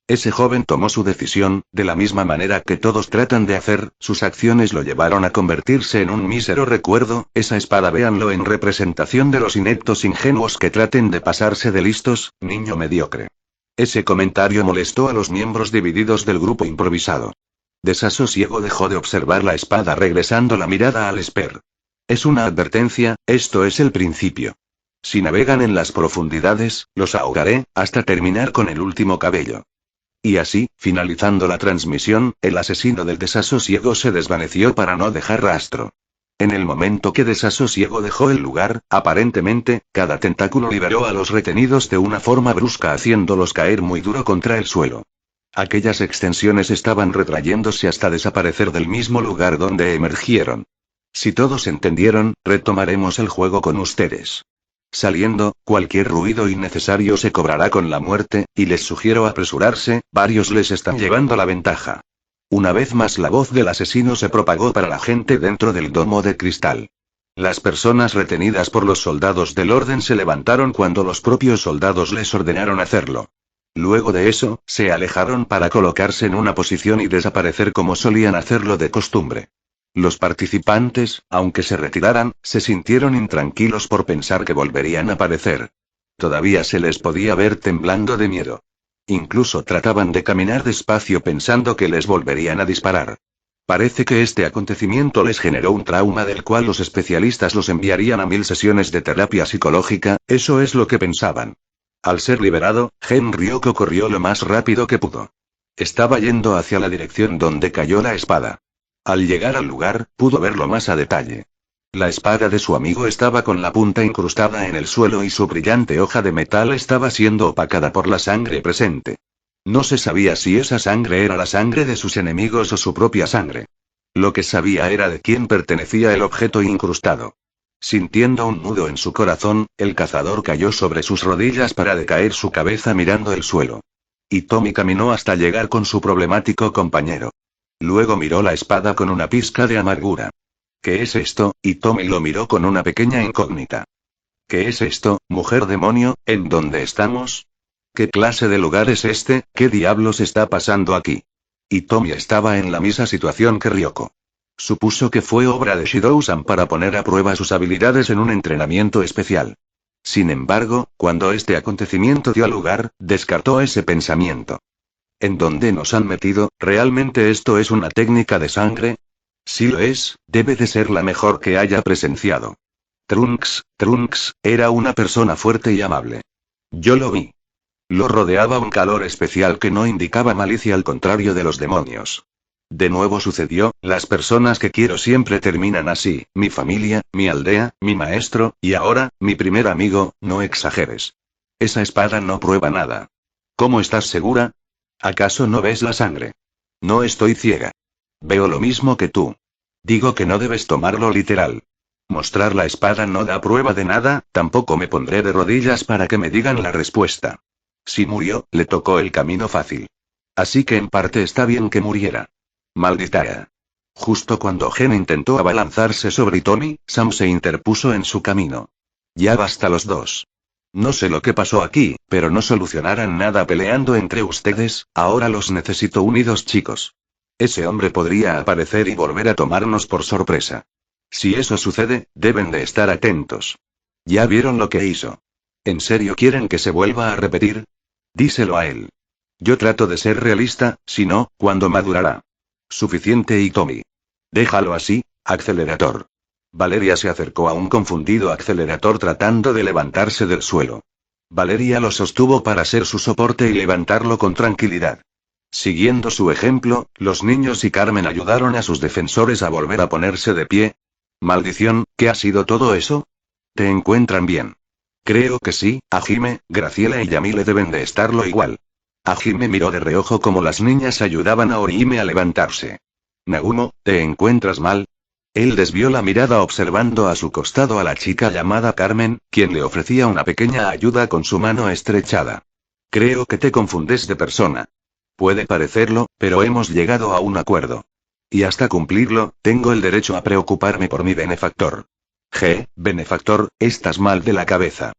Ese joven tomó su decisión, de la misma manera que todos tratan de hacer, sus acciones lo llevaron a convertirse en un mísero recuerdo. Esa espada véanlo en representación de los ineptos ingenuos que traten de pasarse de listos, niño mediocre. Ese comentario molestó a los miembros divididos del grupo improvisado. Desasosiego dejó de observar la espada, regresando la mirada al Esper. Es una advertencia, esto es el principio. Si navegan en las profundidades, los ahogaré, hasta terminar con el último cabello. Y así, finalizando la transmisión, el asesino del desasosiego se desvaneció para no dejar rastro. En el momento que Desasosiego dejó el lugar, aparentemente, cada tentáculo liberó a los retenidos de una forma brusca, haciéndolos caer muy duro contra el suelo. Aquellas extensiones estaban retrayéndose hasta desaparecer del mismo lugar donde emergieron. Si todos entendieron, retomaremos el juego con ustedes. Saliendo, cualquier ruido innecesario se cobrará con la muerte, y les sugiero apresurarse, varios les están llevando la ventaja. Una vez más la voz del asesino se propagó para la gente dentro del domo de cristal. Las personas retenidas por los soldados del orden se levantaron cuando los propios soldados les ordenaron hacerlo. Luego de eso, se alejaron para colocarse en una posición y desaparecer como solían hacerlo de costumbre. Los participantes, aunque se retiraran, se sintieron intranquilos por pensar que volverían a aparecer. Todavía se les podía ver temblando de miedo. Incluso trataban de caminar despacio pensando que les volverían a disparar. Parece que este acontecimiento les generó un trauma del cual los especialistas los enviarían a 1000 sesiones de terapia psicológica, eso es lo que pensaban. Al ser liberado, Gen Ryoko corrió lo más rápido que pudo. Estaba yendo hacia la dirección donde cayó la espada. Al llegar al lugar, pudo verlo más a detalle. La espada de su amigo estaba con la punta incrustada en el suelo y su brillante hoja de metal estaba siendo opacada por la sangre presente. No se sabía si esa sangre era la sangre de sus enemigos o su propia sangre. Lo que sabía era de quién pertenecía el objeto incrustado. Sintiendo un nudo en su corazón, el cazador cayó sobre sus rodillas para decaer su cabeza mirando el suelo. Y Tommy caminó hasta llegar con su problemático compañero. Luego miró la espada con una pizca de amargura. ¿Qué es esto? Y Tommy lo miró con una pequeña incógnita. ¿Qué es esto, mujer demonio? ¿En dónde estamos? ¿Qué clase de lugar es este? ¿Qué diablos está pasando aquí? Y Tommy estaba en la misma situación que Ryoko. Supuso que fue obra de Shidou-san para poner a prueba sus habilidades en un entrenamiento especial. Sin embargo, cuando este acontecimiento dio lugar, descartó ese pensamiento. ¿En dónde nos han metido? ¿Realmente esto es una técnica de sangre? Si lo es, debe de ser la mejor que haya presenciado. Trunks, era una persona fuerte y amable. Yo lo vi. Lo rodeaba un calor especial que no indicaba malicia al contrario de los demonios. De nuevo sucedió, las personas que quiero siempre terminan así, mi familia, mi aldea, mi maestro, y ahora, mi primer amigo, no exageres. Esa espada no prueba nada. ¿Cómo estás segura? ¿Acaso no ves la sangre? No estoy ciega. Veo lo mismo que tú. Digo que no debes tomarlo literal. Mostrar la espada no da prueba de nada, tampoco me pondré de rodillas para que me digan la respuesta. Si murió, le tocó el camino fácil. Así que en parte está bien que muriera. Maldita. Justo cuando Gen intentó abalanzarse sobre Tommy, Sam se interpuso en su camino. Ya basta los dos. No sé lo que pasó aquí, pero no solucionarán nada peleando entre ustedes, ahora los necesito unidos, chicos. Ese hombre podría aparecer y volver a tomarnos por sorpresa. Si eso sucede, deben de estar atentos. ¿Ya vieron lo que hizo? ¿En serio quieren que se vuelva a repetir? Díselo a él. Yo trato de ser realista, si no, ¿cuándo madurará? Suficiente y Tommy. Déjalo así, acelerador. Valeria se acercó a un confundido acelerador tratando de levantarse del suelo. Valeria lo sostuvo para ser su soporte y levantarlo con tranquilidad. Siguiendo su ejemplo, los niños y Carmen ayudaron a sus defensores a volver a ponerse de pie. Maldición, ¿qué ha sido todo eso? ¿Te encuentran bien? Creo que sí, Hajime, Graciela y Yamile deben de estarlo igual. Hajime miró de reojo como las niñas ayudaban a Orihime a levantarse. Nagumo, ¿te encuentras mal? Él desvió la mirada observando a su costado a la chica llamada Carmen, quien le ofrecía una pequeña ayuda con su mano estrechada. Creo que te confundes de persona. Puede parecerlo, pero hemos llegado a un acuerdo. Y hasta cumplirlo, tengo el derecho a preocuparme por mi benefactor. Benefactor, estás mal de la cabeza.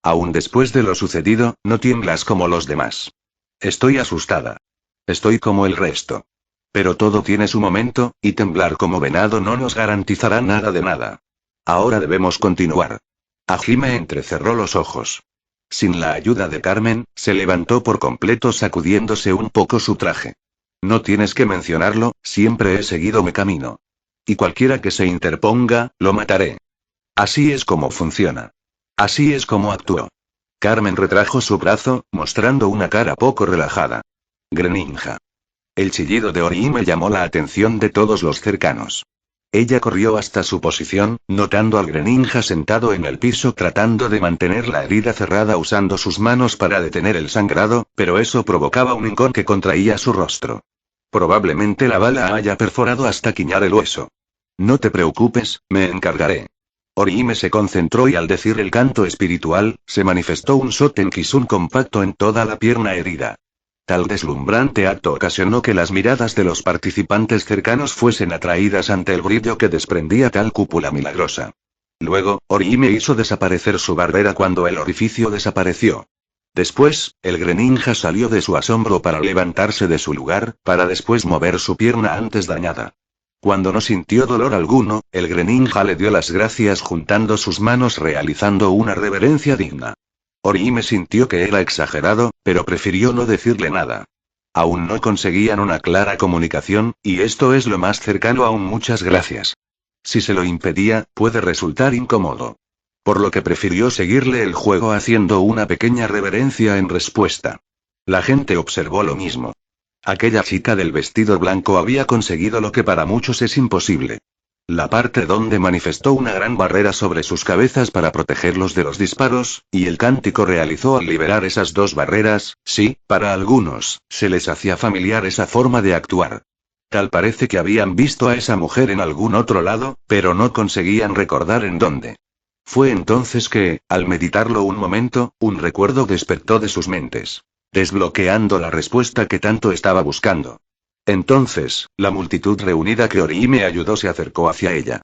Aún después de lo sucedido, no tiemblas como los demás. Estoy asustada. Estoy como el resto. Pero todo tiene su momento, y temblar como venado no nos garantizará nada de nada. Ahora debemos continuar. Hajime entrecerró los ojos. Sin la ayuda de Carmen, se levantó por completo sacudiéndose un poco su traje. No tienes que mencionarlo, siempre he seguido mi camino. Y cualquiera que se interponga, lo mataré. Así es como funciona. Así es como actúo. Carmen retrajo su brazo, mostrando una cara poco relajada. Greninja. El chillido de Orihime llamó la atención de todos los cercanos. Ella corrió hasta su posición, notando al Greninja sentado en el piso tratando de mantener la herida cerrada usando sus manos para detener el sangrado, pero eso provocaba un hincón que contraía su rostro. Probablemente la bala haya perforado hasta quiñar el hueso. No te preocupes, me encargaré. Orihime se concentró y al decir el canto espiritual, se manifestó un Sotenkisun compacto en toda la pierna herida. Tal deslumbrante acto ocasionó que las miradas de los participantes cercanos fuesen atraídas ante el brillo que desprendía tal cúpula milagrosa. Luego, Orihime hizo desaparecer su barrera cuando el orificio desapareció. Después, el Greninja salió de su asombro para levantarse de su lugar, para después mover su pierna antes dañada. Cuando no sintió dolor alguno, el Greninja le dio las gracias juntando sus manos realizando una reverencia digna. Orihime sintió que era exagerado, pero prefirió no decirle nada. Aún no conseguían una clara comunicación, y esto es lo más cercano a un muchas gracias. Si se lo impedía, puede resultar incómodo. Por lo que prefirió seguirle el juego haciendo una pequeña reverencia en respuesta. La gente observó lo mismo. Aquella chica del vestido blanco había conseguido lo que para muchos es imposible. La parte donde manifestó una gran barrera sobre sus cabezas para protegerlos de los disparos, y el cántico realizó al liberar esas dos barreras, sí, para algunos, se les hacía familiar esa forma de actuar. Tal parece que habían visto a esa mujer en algún otro lado, pero no conseguían recordar en dónde. Fue entonces que, al meditarlo un momento, un recuerdo despertó de sus mentes, desbloqueando la respuesta que tanto estaba buscando. Entonces, la multitud reunida que Orihime ayudó se acercó hacia ella.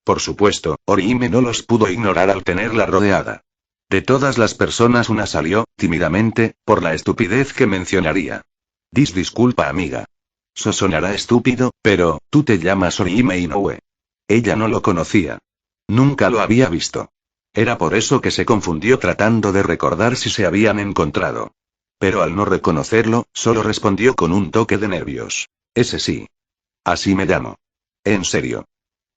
Por supuesto, Orihime no los pudo ignorar al tenerla rodeada. De todas las personas una salió, tímidamente, por la estupidez que mencionaría. Disculpa amiga. Sonará estúpido, pero, tú te llamas Orihime Inoue. Ella no lo conocía. Nunca lo había visto. Era por eso que se confundió tratando de recordar si se habían encontrado. Pero al no reconocerlo, solo respondió con un toque de nervios. Ese sí. Así me llamo. En serio.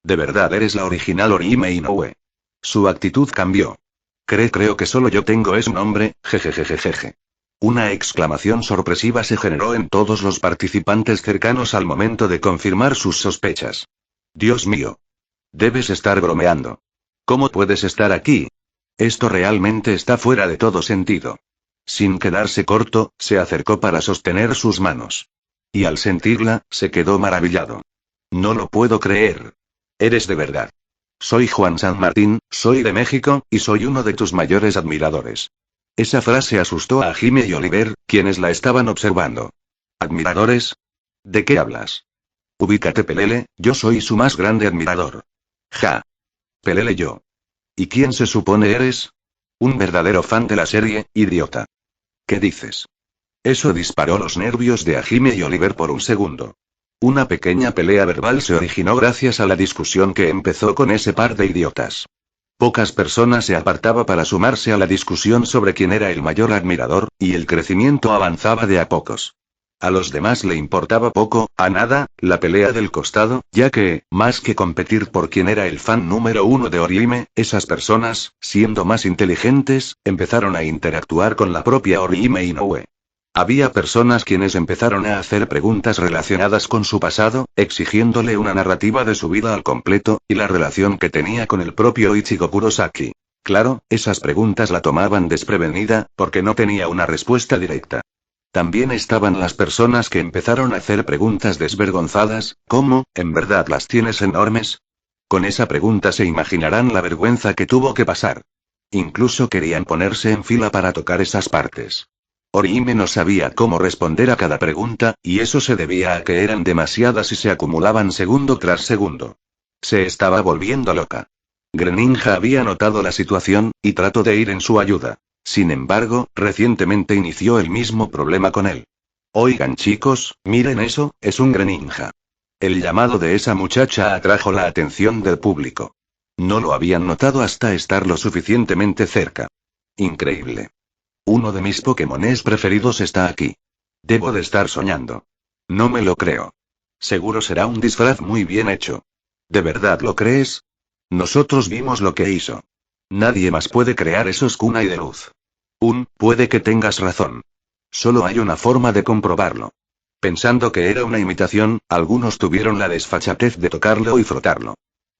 De verdad eres la original Orihime Inoue. Su actitud cambió. Creo que solo yo tengo ese nombre, jejejejeje. Una exclamación sorpresiva se generó en todos los participantes cercanos al momento de confirmar sus sospechas. Dios mío. Debes estar bromeando. ¿Cómo puedes estar aquí? Esto realmente está fuera de todo sentido. Sin quedarse corto, se acercó para sostener sus manos. Y al sentirla, se quedó maravillado. No lo puedo creer. Eres de verdad. Soy Juan San Martín, soy de México, y soy uno de tus mayores admiradores. Esa frase asustó a Jime y Oliver, quienes la estaban observando. ¿Admiradores? ¿De qué hablas? Ubícate Pelele, yo soy su más grande admirador. Ja. Pelele yo. ¿Y quién se supone eres? Un verdadero fan de la serie, idiota. ¿Qué dices? Eso disparó los nervios de Hajime y Oliver por un segundo. Una pequeña pelea verbal se originó gracias a la discusión que empezó con ese par de idiotas. Pocas personas se apartaba para sumarse a la discusión sobre quién era el mayor admirador, y el crecimiento avanzaba de a pocos. A los demás le importaba poco, a nada, la pelea del costado, ya que, más que competir por quién era el fan número uno de Orihime, esas personas, siendo más inteligentes, empezaron a interactuar con la propia Orihime Inoue. Había personas quienes empezaron a hacer preguntas relacionadas con su pasado, exigiéndole una narrativa de su vida al completo, y la relación que tenía con el propio Ichigo Kurosaki. Claro, esas preguntas la tomaban desprevenida, porque no tenía una respuesta directa. También estaban las personas que empezaron a hacer preguntas desvergonzadas, como, ¿en verdad las tienes enormes? Con esa pregunta se imaginarán la vergüenza que tuvo que pasar. Incluso querían ponerse en fila para tocar esas partes. Orihime no sabía cómo responder a cada pregunta, y eso se debía a que eran demasiadas y se acumulaban segundo tras segundo. Se estaba volviendo loca. Greninja había notado la situación, y trató de ir en su ayuda. Sin embargo, recientemente inició el mismo problema con él. Oigan chicos, miren eso, es un Greninja. El llamado de esa muchacha atrajo la atención del público. No lo habían notado hasta estar lo suficientemente cerca. Increíble. Uno de mis Pokémones preferidos está aquí. Debo de estar soñando. No me lo creo. Seguro será un disfraz muy bien hecho. ¿De verdad lo crees? Nosotros vimos lo que hizo. Nadie más puede crear esos kunai de luz. Puede que tengas razón. Solo hay una forma de comprobarlo. Pensando que era una imitación, algunos tuvieron la desfachatez de tocarlo y frotarlo.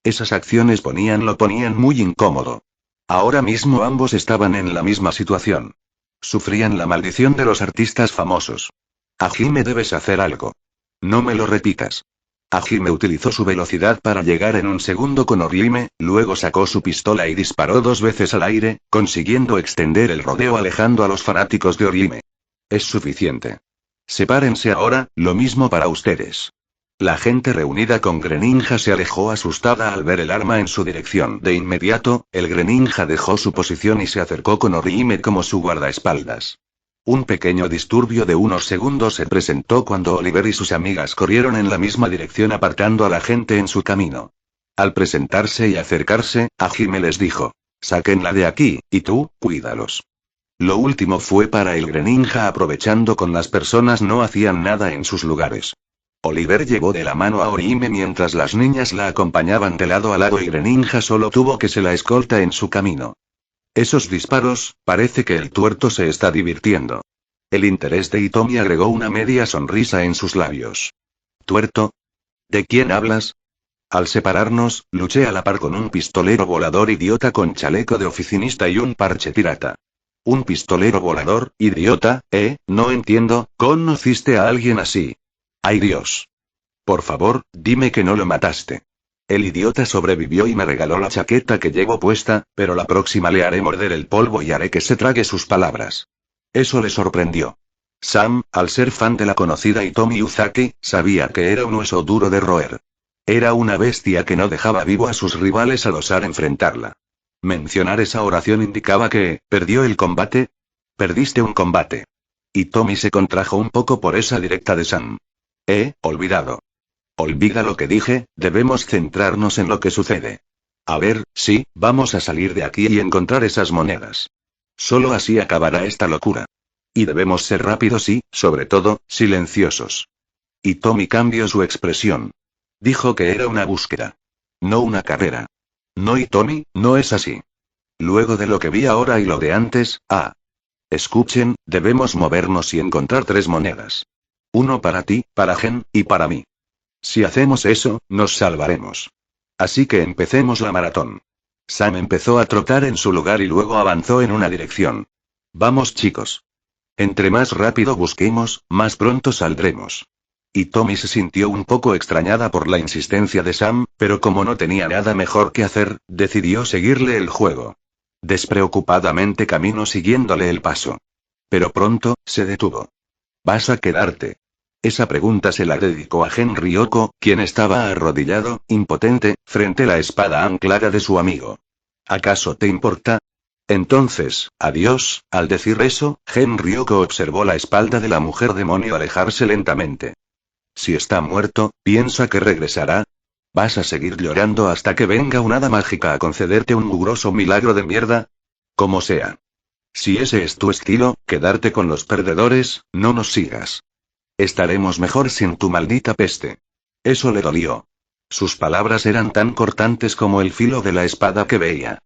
Esas acciones lo ponían muy incómodo. Ahora mismo ambos estaban en la misma situación. Sufrían la maldición de los artistas famosos. Hajime debes hacer algo. No me lo repitas. Hajime utilizó su velocidad para llegar en un segundo con Orihime, luego sacó su pistola y disparó 2 veces al aire, consiguiendo extender el rodeo alejando a los fanáticos de Orihime. Es suficiente. Sepárense ahora, lo mismo para ustedes. La gente reunida con Greninja se alejó asustada al ver el arma en su dirección. De inmediato, el Greninja dejó su posición y se acercó con Orihime como su guardaespaldas. Un pequeño disturbio de unos segundos se presentó cuando Oliver y sus amigas corrieron en la misma dirección apartando a la gente en su camino. Al presentarse y acercarse, Hajime les dijo: «Sáquenla de aquí, y tú, cuídalos». Lo último fue para el Greninja aprovechando con las personas no hacían nada en sus lugares. Oliver llevó de la mano a Orihime mientras las niñas la acompañaban de lado a lado y Greninja solo tuvo que se la escolta en su camino. Esos disparos, parece que el tuerto se está divirtiendo. El interés de Hitomi agregó una media sonrisa en sus labios. ¿Tuerto? ¿De quién hablas? Al separarnos, luché a la par con un pistolero volador idiota con chaleco de oficinista y un parche pirata. ¿Un pistolero volador, idiota? No entiendo, ¿conociste a alguien así? ¡Ay Dios! Por favor, dime que no lo mataste. El idiota sobrevivió y me regaló la chaqueta que llevo puesta, pero la próxima le haré morder el polvo y haré que se trague sus palabras. Eso le sorprendió. Sam, al ser fan de la conocida Hitomi Uzaki, sabía que era un hueso duro de roer. Era una bestia que no dejaba vivo a sus rivales al osar enfrentarla. Mencionar esa oración indicaba que, ¿perdió el combate? Perdiste un combate. Hitomi se contrajo un poco por esa directa de Sam. Olvidado. Olvida lo que dije, debemos centrarnos en lo que sucede. A ver, sí, vamos a salir de aquí y encontrar esas monedas. Solo así acabará esta locura. Y debemos ser rápidos y, sobre todo, silenciosos. Hitomi cambió su expresión. Dijo que era una búsqueda. No una carrera. No, Hitomi, no es así. Luego de lo que vi ahora y lo de antes, escuchen, debemos movernos y encontrar 3 monedas. Uno para ti, para Gen, y para mí. Si hacemos eso, nos salvaremos. Así que empecemos la maratón. Sam empezó a trotar en su lugar y luego avanzó en una dirección. Vamos chicos. Entre más rápido busquemos, más pronto saldremos. Hitomi se sintió un poco extrañada por la insistencia de Sam, pero como no tenía nada mejor que hacer, decidió seguirle el juego. Despreocupadamente caminó siguiéndole el paso. Pero pronto, se detuvo. ¿Vas a quedarte? Esa pregunta se la dedicó a Gen Ryoko, quien estaba arrodillado, impotente, frente a la espada anclada de su amigo. ¿Acaso te importa? Entonces, adiós. Al decir eso, Gen Ryoko observó la espalda de la mujer demonio alejarse lentamente. Si está muerto, ¿piensa que regresará? ¿Vas a seguir llorando hasta que venga una hada mágica a concederte un mugroso milagro de mierda? Como sea. Si ese es tu estilo, quedarte con los perdedores, no nos sigas. Estaremos mejor sin tu maldita peste. Eso le dolió. Sus palabras eran tan cortantes como el filo de la espada que veía.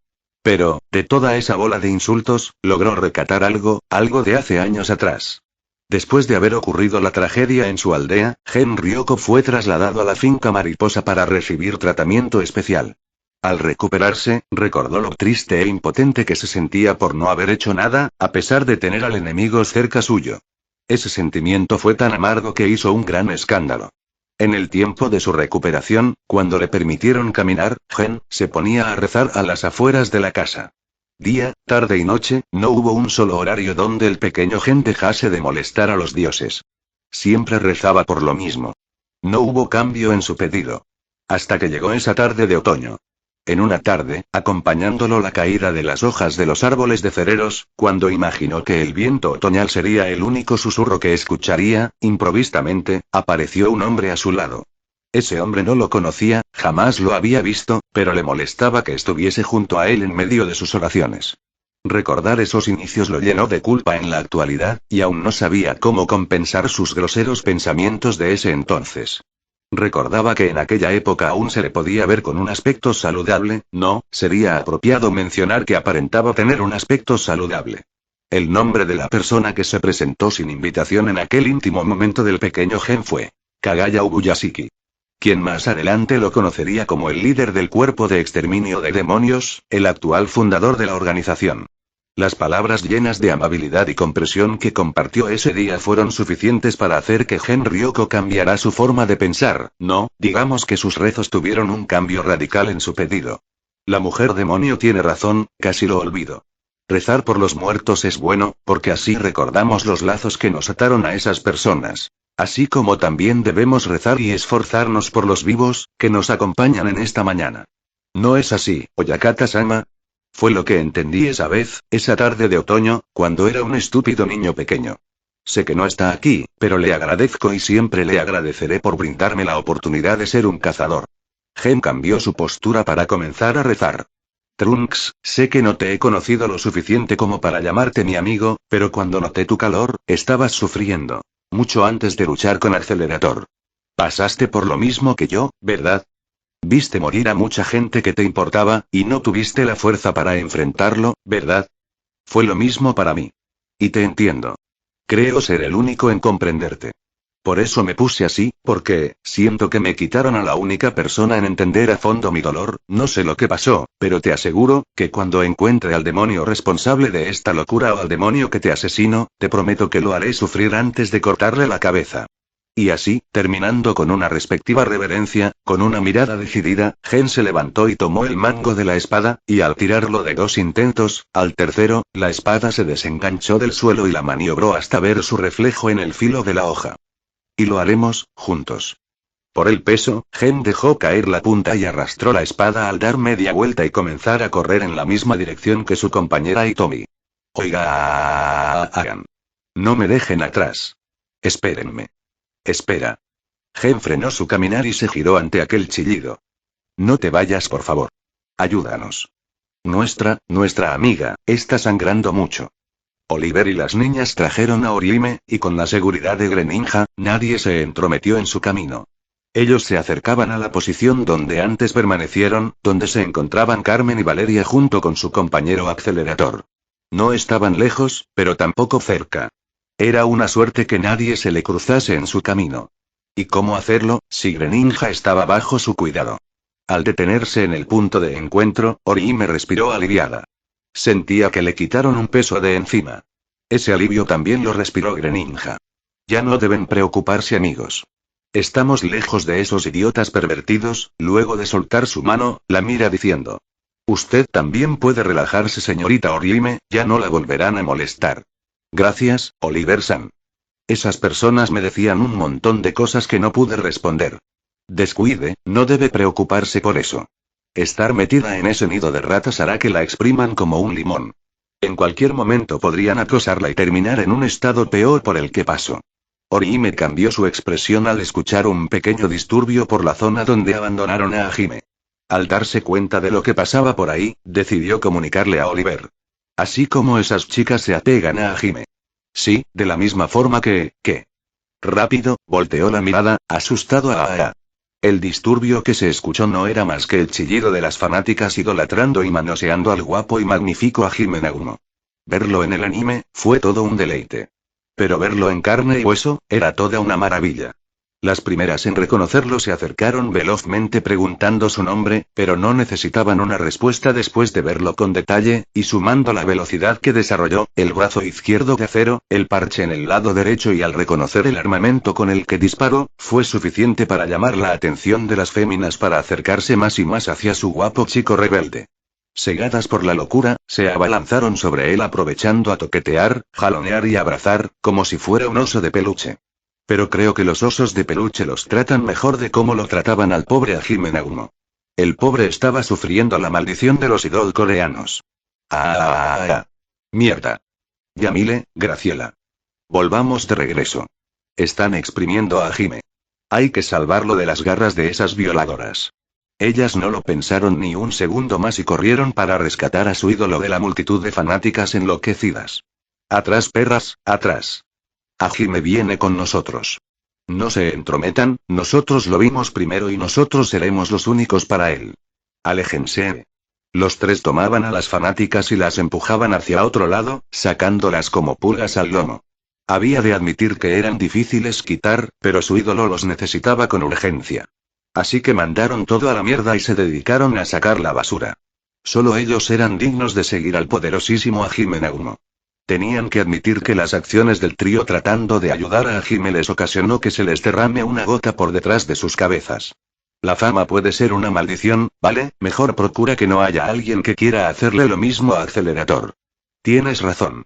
Pero, de toda esa bola de insultos, logró recatar algo de hace años atrás. Después de haber ocurrido la tragedia en su aldea, Gen Ryoko fue trasladado a la finca Mariposa para recibir tratamiento especial. Al recuperarse, recordó lo triste e impotente que se sentía por no haber hecho nada, a pesar de tener al enemigo cerca suyo. Ese sentimiento fue tan amargo que hizo un gran escándalo. En el tiempo de su recuperación, cuando le permitieron caminar, Gen se ponía a rezar a las afueras de la casa. Día, tarde y noche, no hubo un solo horario donde el pequeño Gen dejase de molestar a los dioses. Siempre rezaba por lo mismo. No hubo cambio en su pedido. Hasta que llegó esa tarde de otoño. En una tarde, acompañándolo la caída de las hojas de los árboles de cereros, cuando imaginó que el viento otoñal sería el único susurro que escucharía, improvisamente, apareció un hombre a su lado. Ese hombre no lo conocía, jamás lo había visto, pero le molestaba que estuviese junto a él en medio de sus oraciones. Recordar esos inicios lo llenó de culpa en la actualidad, y aún no sabía cómo compensar sus groseros pensamientos de ese entonces. Recordaba que en aquella época aún se le podía ver con un aspecto saludable, no, sería apropiado mencionar que aparentaba tener un aspecto saludable. El nombre de la persona que se presentó sin invitación en aquel íntimo momento del pequeño Gen fue Kagaya Ubuyashiki. Quien más adelante lo conocería como el líder del cuerpo de exterminio de demonios, el actual fundador de la organización. Las palabras llenas de amabilidad y comprensión que compartió ese día fueron suficientes para hacer que Gen Ryoko cambiara su forma de pensar, no, digamos que sus rezos tuvieron un cambio radical en su pedido. La mujer demonio tiene razón, casi lo olvido. Rezar por los muertos es bueno, porque así recordamos los lazos que nos ataron a esas personas. Así como también debemos rezar y esforzarnos por los vivos, que nos acompañan en esta mañana. ¿No es así, Oyakata-sama? Fue lo que entendí esa vez, esa tarde de otoño, cuando era un estúpido niño pequeño. Sé que no está aquí, pero le agradezco y siempre le agradeceré por brindarme la oportunidad de ser un cazador. Gen cambió su postura para comenzar a rezar. Trunks, sé que no te he conocido lo suficiente como para llamarte mi amigo, pero cuando noté tu calor, estabas sufriendo. Mucho antes de luchar con Accelerator. Pasaste por lo mismo que yo, ¿verdad? Viste morir a mucha gente que te importaba, y no tuviste la fuerza para enfrentarlo, ¿verdad? Fue lo mismo para mí. Y te entiendo. Creo ser el único en comprenderte. Por eso me puse así, porque siento que me quitaron a la única persona en entender a fondo mi dolor. No sé lo que pasó, pero te aseguro, que cuando encuentre al demonio responsable de esta locura o al demonio que te asesinó, te prometo que lo haré sufrir antes de cortarle la cabeza. Y así, terminando con una respectiva reverencia, con una mirada decidida, Gen se levantó y tomó el mango de la espada, y al tirarlo de 2 intentos, al tercero, la espada se desenganchó del suelo y la maniobró hasta ver su reflejo en el filo de la hoja. Y lo haremos, juntos. Por el peso, Gen dejó caer la punta y arrastró la espada al dar media vuelta y comenzar a correr en la misma dirección que su compañera Hitomi. Oigan. No me dejen atrás. Espérenme. Espera. Gen frenó su caminar y se giró ante aquel chillido. No te vayas, por favor. Ayúdanos. Nuestra amiga, está sangrando mucho. Oliver y las niñas trajeron a Orihime, y con la seguridad de Greninja, nadie se entrometió en su camino. Ellos se acercaban a la posición donde antes permanecieron, donde se encontraban Carmen y Valeria junto con su compañero Accelerator. No estaban lejos, pero tampoco cerca. Era una suerte que nadie se le cruzase en su camino. ¿Y cómo hacerlo, si Greninja estaba bajo su cuidado? Al detenerse en el punto de encuentro, Orihime respiró aliviada. Sentía que le quitaron un peso de encima. Ese alivio también lo respiró Greninja. Ya no deben preocuparse, amigos. Estamos lejos de esos idiotas pervertidos. Luego de soltar su mano, la mira diciendo. Usted también puede relajarse, señorita Orihime, ya no la volverán a molestar. Gracias, Oliver-san. Esas personas me decían un montón de cosas que no pude responder. Descuide, no debe preocuparse por eso. Estar metida en ese nido de ratas hará que la expriman como un limón. En cualquier momento podrían acosarla y terminar en un estado peor por el que pasó. Orihime cambió su expresión al escuchar un pequeño disturbio por la zona donde abandonaron a Hime. Al darse cuenta de lo que pasaba por ahí, decidió comunicarle a Oliver. Así como esas chicas se apegan a Hime. Sí, de la misma forma que. Rápido, volteó la mirada, asustado a. El disturbio que se escuchó no era más que el chillido de las fanáticas idolatrando y manoseando al guapo y magnífico Hajime Nagumo. Verlo en el anime, fue todo un deleite. Pero verlo en carne y hueso, era toda una maravilla. Las primeras en reconocerlo se acercaron velozmente preguntando su nombre, pero no necesitaban una respuesta después de verlo con detalle, y sumando la velocidad que desarrolló, el brazo izquierdo de acero, el parche en el lado derecho y al reconocer el armamento con el que disparó, fue suficiente para llamar la atención de las féminas para acercarse más y más hacia su guapo chico rebelde. Cegadas por la locura, se abalanzaron sobre él aprovechando a toquetear, jalonear y abrazar, como si fuera un oso de peluche. Pero creo que los osos de peluche los tratan mejor de cómo lo trataban al pobre Hajime Nagumo. El pobre estaba sufriendo la maldición de los idol coreanos. Mierda. Yamile, Graciela. Volvamos de regreso. Están exprimiendo a Hajime. Hay que salvarlo de las garras de esas violadoras. Ellas no lo pensaron ni un segundo más y corrieron para rescatar a su ídolo de la multitud de fanáticas enloquecidas. Atrás, perras, atrás. Hajime viene con nosotros. No se entrometan, nosotros lo vimos primero y nosotros seremos los únicos para él. Aléjense. Los tres tomaban a las fanáticas y las empujaban hacia otro lado, sacándolas como pulgas al lomo. Había de admitir que eran difíciles quitar, pero su ídolo los necesitaba con urgencia. Así que mandaron todo a la mierda y se dedicaron a sacar la basura. Solo ellos eran dignos de seguir al poderosísimo Hajime Nagumo. Tenían que admitir que las acciones del trío tratando de ayudar a Hajime les ocasionó que se les derrame una gota por detrás de sus cabezas. La fama puede ser una maldición, ¿vale? Mejor procura que no haya alguien que quiera hacerle lo mismo a Accelerator. Tienes razón.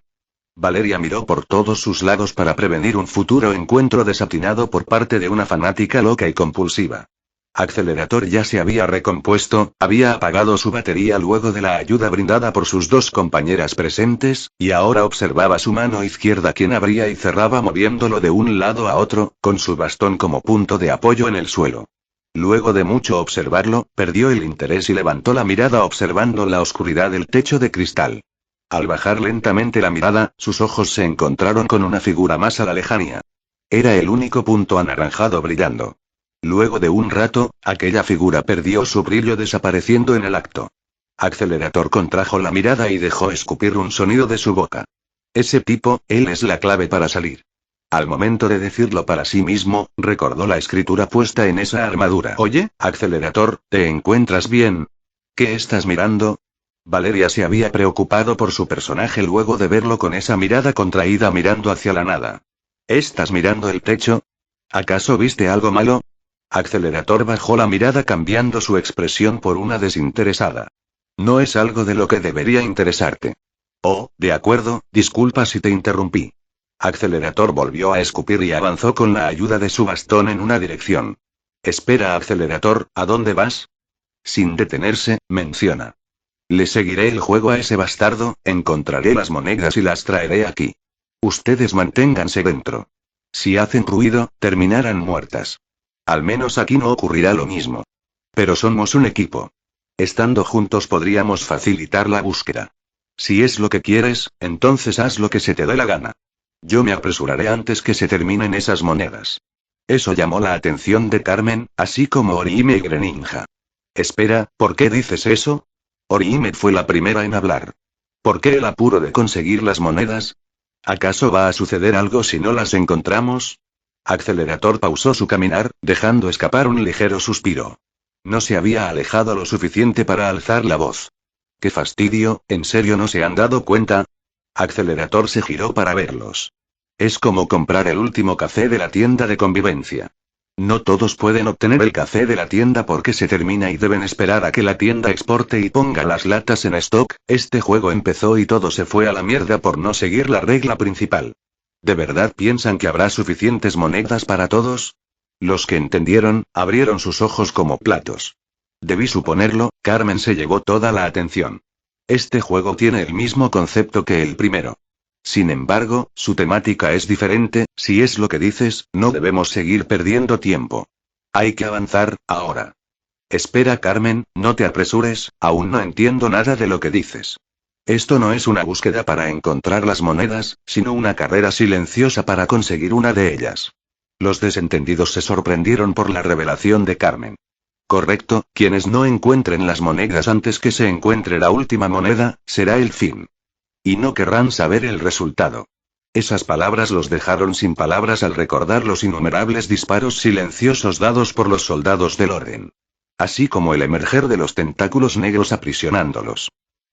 Valeria miró por todos sus lados para prevenir un futuro encuentro desatinado por parte de una fanática loca y compulsiva. Accelerator ya se había recompuesto, había apagado su batería luego de la ayuda brindada por sus dos compañeras presentes, y ahora observaba su mano izquierda quien abría y cerraba moviéndolo de un lado a otro, con su bastón como punto de apoyo en el suelo. Luego de mucho observarlo, perdió el interés y levantó la mirada observando la oscuridad del techo de cristal. Al bajar lentamente la mirada, sus ojos se encontraron con una figura más a la lejanía. Era el único punto anaranjado brillando. Luego de un rato, aquella figura perdió su brillo desapareciendo en el acto. Accelerator contrajo la mirada y dejó escupir un sonido de su boca. Ese tipo, él es la clave para salir. Al momento de decirlo para sí mismo, recordó la escritura puesta en esa armadura. Oye, Accelerator, ¿te encuentras bien? ¿Qué estás mirando? Valeria se había preocupado por su personaje luego de verlo con esa mirada contraída mirando hacia la nada. ¿Estás mirando el techo? ¿Acaso viste algo malo? Accelerator bajó la mirada cambiando su expresión por una desinteresada. No es algo de lo que debería interesarte. Oh, de acuerdo, disculpa si te interrumpí. Accelerator volvió a escupir y avanzó con la ayuda de su bastón en una dirección. Espera, Accelerator, ¿a dónde vas? Sin detenerse, menciona. Le seguiré el juego a ese bastardo, encontraré las monedas y las traeré aquí. Ustedes manténganse dentro. Si hacen ruido, terminarán muertas. Al menos aquí no ocurrirá lo mismo. Pero somos un equipo. Estando juntos podríamos facilitar la búsqueda. Si es lo que quieres, entonces haz lo que se te dé la gana. Yo me apresuraré antes que se terminen esas monedas. Eso llamó la atención de Carmen, así como Orihime y Greninja. Espera, ¿por qué dices eso? Orihime fue la primera en hablar. ¿Por qué el apuro de conseguir las monedas? ¿Acaso va a suceder algo si no las encontramos? Accelerator pausó su caminar, dejando escapar un ligero suspiro. No se había alejado lo suficiente para alzar la voz. ¡Qué fastidio! ¿En serio no se han dado cuenta? Accelerator se giró para verlos. Es como comprar el último café de la tienda de convivencia. No todos pueden obtener el café de la tienda porque se termina y deben esperar a que la tienda exporte y ponga las latas en stock. Este juego empezó y todo se fue a la mierda por no seguir la regla principal. ¿De verdad piensan que habrá suficientes monedas para todos? Los que entendieron, abrieron sus ojos como platos. Debí suponerlo, Carmen se llevó toda la atención. Este juego tiene el mismo concepto que el primero. Sin embargo, su temática es diferente, si es lo que dices, no debemos seguir perdiendo tiempo. Hay que avanzar, ahora. Espera, Carmen, no te apresures, aún no entiendo nada de lo que dices. Esto no es una búsqueda para encontrar las monedas, sino una carrera silenciosa para conseguir una de ellas. Los desentendidos se sorprendieron por la revelación de Carmen. Correcto, quienes no encuentren las monedas antes que se encuentre la última moneda, será el fin. Y no querrán saber el resultado. Esas palabras los dejaron sin palabras al recordar los innumerables disparos silenciosos dados por los soldados del orden. Así como el emerger de los tentáculos negros aprisionándolos.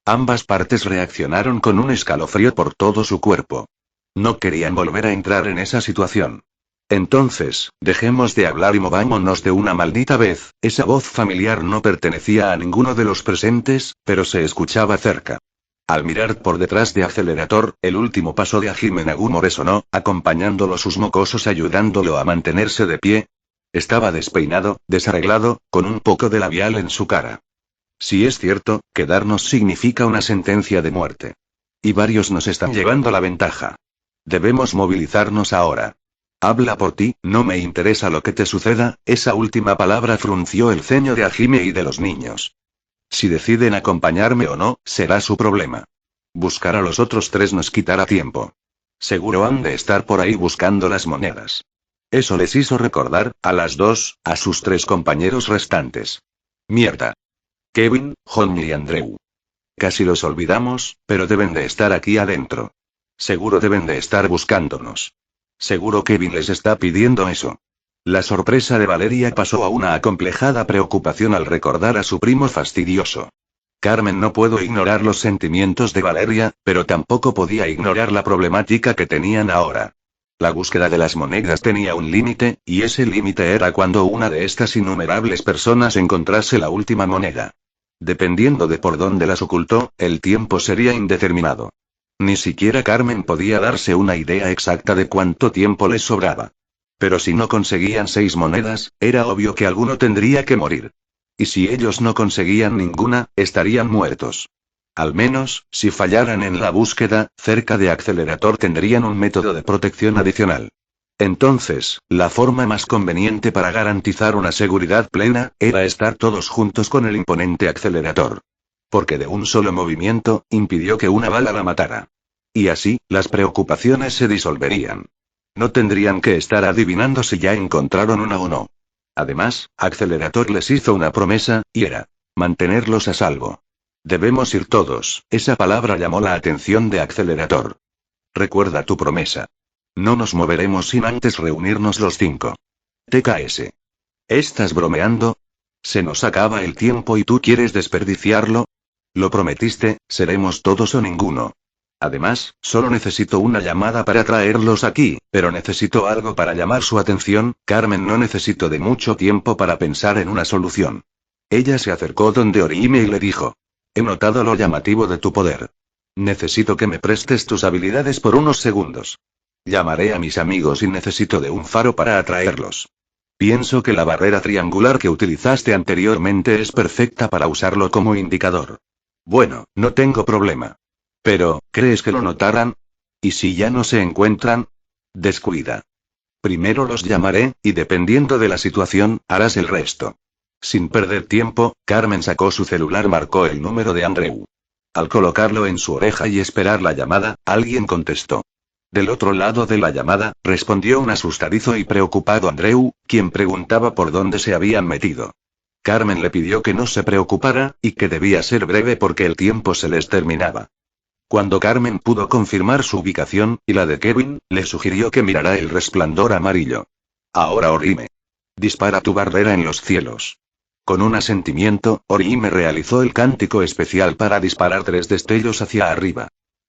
Ambas partes reaccionaron con un escalofrío por todo su cuerpo. No querían volver a entrar en esa situación. Entonces, dejemos de hablar y movámonos de una maldita vez. Esa voz familiar no pertenecía a ninguno de los presentes, pero se escuchaba cerca. Al mirar por detrás de Accelerator, el último paso de Hajime Nagumo resonó, acompañándolo sus mocosos ayudándolo a mantenerse de pie. Estaba despeinado, desarreglado, con un poco de labial en su cara. Si es cierto, quedarnos significa una sentencia de muerte. Y varios nos están llevando la ventaja. Debemos movilizarnos ahora. Habla por ti, no me interesa lo que te suceda. Esa última palabra frunció el ceño de Hajime y de los niños. Si deciden acompañarme o no, será su problema. Buscar a los otros tres nos quitará tiempo. Seguro han de estar por ahí buscando las monedas. Eso les hizo recordar, a las dos, a sus tres compañeros restantes. Mierda. Kevin, Honmi y Andrew. Casi los olvidamos, pero deben de estar aquí adentro. Seguro deben de estar buscándonos. Seguro Kevin les está pidiendo eso. La sorpresa de Valeria pasó a una acomplejada preocupación al recordar a su primo fastidioso. Carmen no pudo ignorar los sentimientos de Valeria, pero tampoco podía ignorar la problemática que tenían ahora. La búsqueda de las monedas tenía un límite, y ese límite era cuando una de estas innumerables personas encontrase la última moneda. Dependiendo de por dónde las ocultó, el tiempo sería indeterminado. Ni siquiera Carmen podía darse una idea exacta de cuánto tiempo les sobraba. Pero si no conseguían 6 monedas, era obvio que alguno tendría que morir. Y si ellos no conseguían ninguna, estarían muertos. Al menos, si fallaran en la búsqueda, cerca de Accelerator tendrían un método de protección adicional. Entonces, la forma más conveniente para garantizar una seguridad plena, era estar todos juntos con el imponente Accelerator. Porque de un solo movimiento, impidió que una bala la matara. Y así, las preocupaciones se disolverían. No tendrían que estar adivinando si ya encontraron una o no. Además, Accelerator les hizo una promesa, y era mantenerlos a salvo. Debemos ir todos. Esa palabra llamó la atención de Accelerator. Recuerda tu promesa. No nos moveremos sin antes reunirnos los 5. TKS. ¿Estás bromeando? Se nos acaba el tiempo y tú quieres desperdiciarlo. Lo prometiste, seremos todos o ninguno. Además, solo necesito una llamada para traerlos aquí, pero necesito algo para llamar su atención. Carmen, no necesito de mucho tiempo para pensar en una solución. Ella se acercó donde Orihime y le dijo. He notado lo llamativo de tu poder. Necesito que me prestes tus habilidades por unos segundos. Llamaré a mis amigos y necesito de un faro para atraerlos. Pienso que la barrera triangular que utilizaste anteriormente es perfecta para usarlo como indicador. Bueno, no tengo problema. Pero, ¿crees que lo notarán? ¿Y si ya no se encuentran? Descuida. Primero los llamaré, y dependiendo de la situación, harás el resto. Sin perder tiempo, Carmen sacó su celular, marcó el número de Andreu. Al colocarlo en su oreja y esperar la llamada, alguien contestó. Del otro lado de la llamada, respondió un asustadizo y preocupado Andreu, quien preguntaba por dónde se habían metido. Carmen le pidió que no se preocupara, y que debía ser breve porque el tiempo se les terminaba. Cuando Carmen pudo confirmar su ubicación, y la de Kevin, le sugirió que mirara el resplandor amarillo. Ahora Orihime. Dispara tu barrera en los cielos. Con un asentimiento, Orihime realizó el cántico especial para disparar 3 destellos hacia arriba.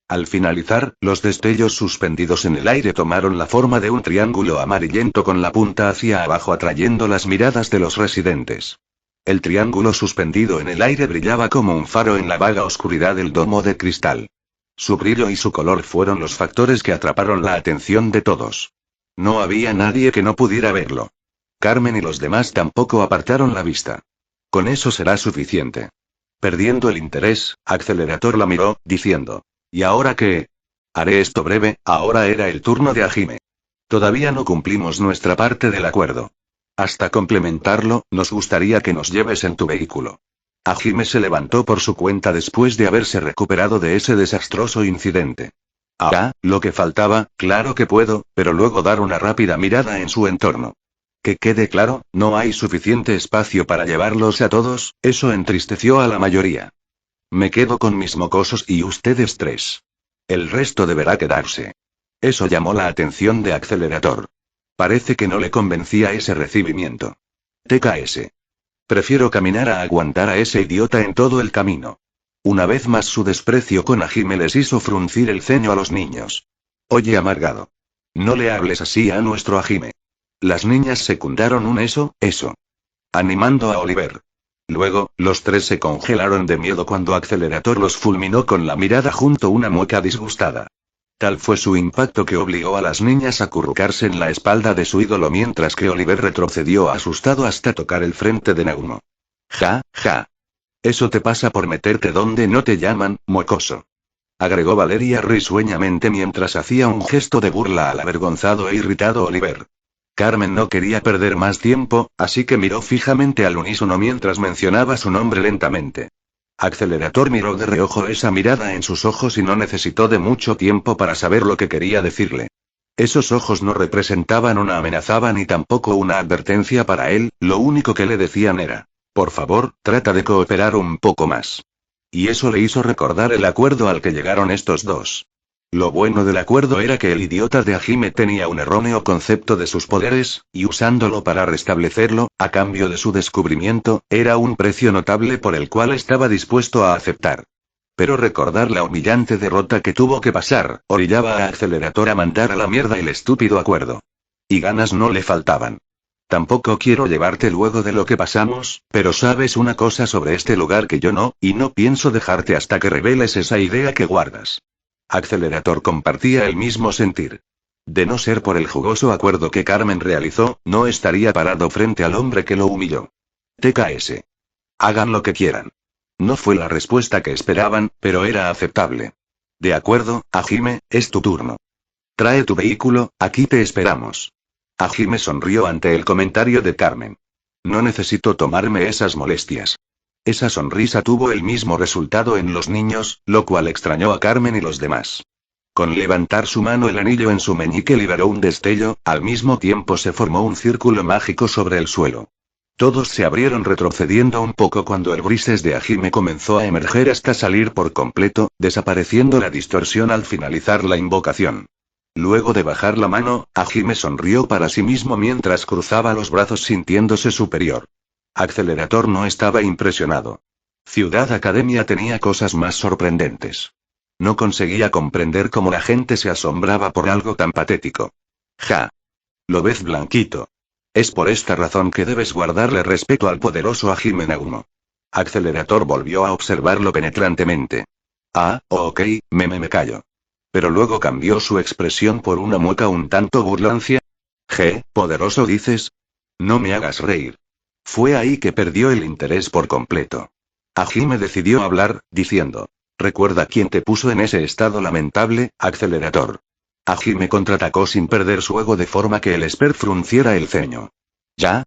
Al finalizar, los destellos suspendidos en el aire tomaron la forma de un triángulo amarillento con la punta hacia abajo atrayendo las miradas de los residentes. El triángulo suspendido en el aire brillaba como un faro en la vaga oscuridad del domo de cristal. Su brillo y su color fueron los factores que atraparon la atención de todos. No había nadie que no pudiera verlo. Carmen y los demás tampoco apartaron la vista. Con eso será suficiente. Perdiendo el interés, Accelerator la miró, diciendo. ¿Y ahora qué? Haré esto breve, ahora era el turno de Hajime. Todavía no cumplimos nuestra parte del acuerdo. Hasta complementarlo, nos gustaría que nos lleves en tu vehículo. Hajime se levantó por su cuenta después de haberse recuperado de ese desastroso incidente. Ah, lo que faltaba, claro que puedo, pero luego dar una rápida mirada en su entorno. Que quede claro, no hay suficiente espacio para llevarlos a todos, eso entristeció a la mayoría. Me quedo con mis mocosos y ustedes 3. El resto deberá quedarse. Eso llamó la atención de Accelerator. Parece que no le convencía ese recibimiento. TKS. Prefiero caminar a aguantar a ese idiota en todo el camino. Una vez más su desprecio con Hajime les hizo fruncir el ceño a los niños. Oye, amargado. No le hables así a nuestro Hajime. Las niñas secundaron un eso, animando a Oliver. Luego, los 3 se congelaron de miedo cuando Accelerator los fulminó con la mirada junto a una mueca disgustada. Tal fue su impacto que obligó a las niñas a acurrucarse en la espalda de su ídolo mientras que Oliver retrocedió asustado hasta tocar el frente de Nagumo. Ja, ja. Eso te pasa por meterte donde no te llaman, mocoso. Agregó Valeria risueñamente mientras hacía un gesto de burla al avergonzado e irritado Oliver. Carmen no quería perder más tiempo, así que miró fijamente al unísono mientras mencionaba su nombre lentamente. Accelerator miró de reojo esa mirada en sus ojos y no necesitó de mucho tiempo para saber lo que quería decirle. Esos ojos no representaban una amenaza ni tampoco una advertencia para él, lo único que le decían era, por favor, trata de cooperar un poco más. Y eso le hizo recordar el acuerdo al que llegaron estos 2. Lo bueno del acuerdo era que el idiota de Hajime tenía un erróneo concepto de sus poderes, y usándolo para restablecerlo, a cambio de su descubrimiento, era un precio notable por el cual estaba dispuesto a aceptar. Pero recordar la humillante derrota que tuvo que pasar, orillaba a Accelerator a mandar a la mierda el estúpido acuerdo. Y ganas no le faltaban. Tampoco quiero llevarte luego de lo que pasamos, pero sabes una cosa sobre este lugar que yo no, y no pienso dejarte hasta que reveles esa idea que guardas. Accelerator compartía el mismo sentir. De no ser por el jugoso acuerdo que Carmen realizó, no estaría parado frente al hombre que lo humilló. TKS. Hagan lo que quieran. No fue la respuesta que esperaban, pero era aceptable. De acuerdo, Hajime, es tu turno. Trae tu vehículo, aquí te esperamos. Hajime sonrió ante el comentario de Carmen. No necesito tomarme esas molestias. Esa sonrisa tuvo el mismo resultado en los niños, lo cual extrañó a Carmen y los demás. Con levantar su mano el anillo en su meñique liberó un destello, al mismo tiempo se formó un círculo mágico sobre el suelo. Todos se abrieron retrocediendo un poco cuando el brises de Hajime comenzó a emerger hasta salir por completo, desapareciendo la distorsión al finalizar la invocación. Luego de bajar la mano, Hajime sonrió para sí mismo mientras cruzaba los brazos sintiéndose superior. Accelerator no estaba impresionado. Ciudad Academia tenía cosas más sorprendentes. No conseguía comprender cómo la gente se asombraba por algo tan patético. Ja. Lo ves blanquito. Es por esta razón que debes guardarle respeto al poderoso Hajime Nagumo. Accelerator volvió a observarlo penetrantemente. Ah, ok, me callo. Pero luego cambió su expresión por una mueca un tanto burlancia. ¿Poderoso dices? No me hagas reír. Fue ahí que perdió el interés por completo. Hajime decidió hablar, diciendo. Recuerda quién te puso en ese estado lamentable, Accelerator. Hajime contraatacó sin perder su ego de forma que el Esper frunciera el ceño. Ya.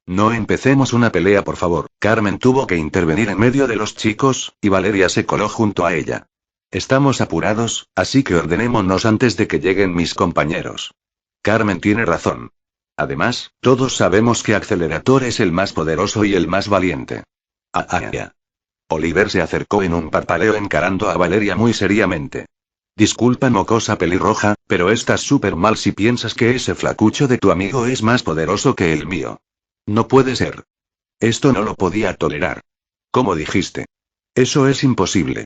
No empecemos una pelea por favor. Carmen tuvo que intervenir en medio de los chicos, y Valeria se coló junto a ella. Estamos apurados, así que ordenémonos antes de que lleguen mis compañeros. Carmen tiene razón. Además, todos sabemos que Accelerator es el más poderoso y el más valiente. Oliver se acercó en un parpadeo encarando a Valeria muy seriamente. Disculpa mocosa pelirroja, pero estás súper mal si piensas que ese flacucho de tu amigo es más poderoso que el mío. No puede ser. Esto no lo podía tolerar. ¿Cómo dijiste? Eso es imposible.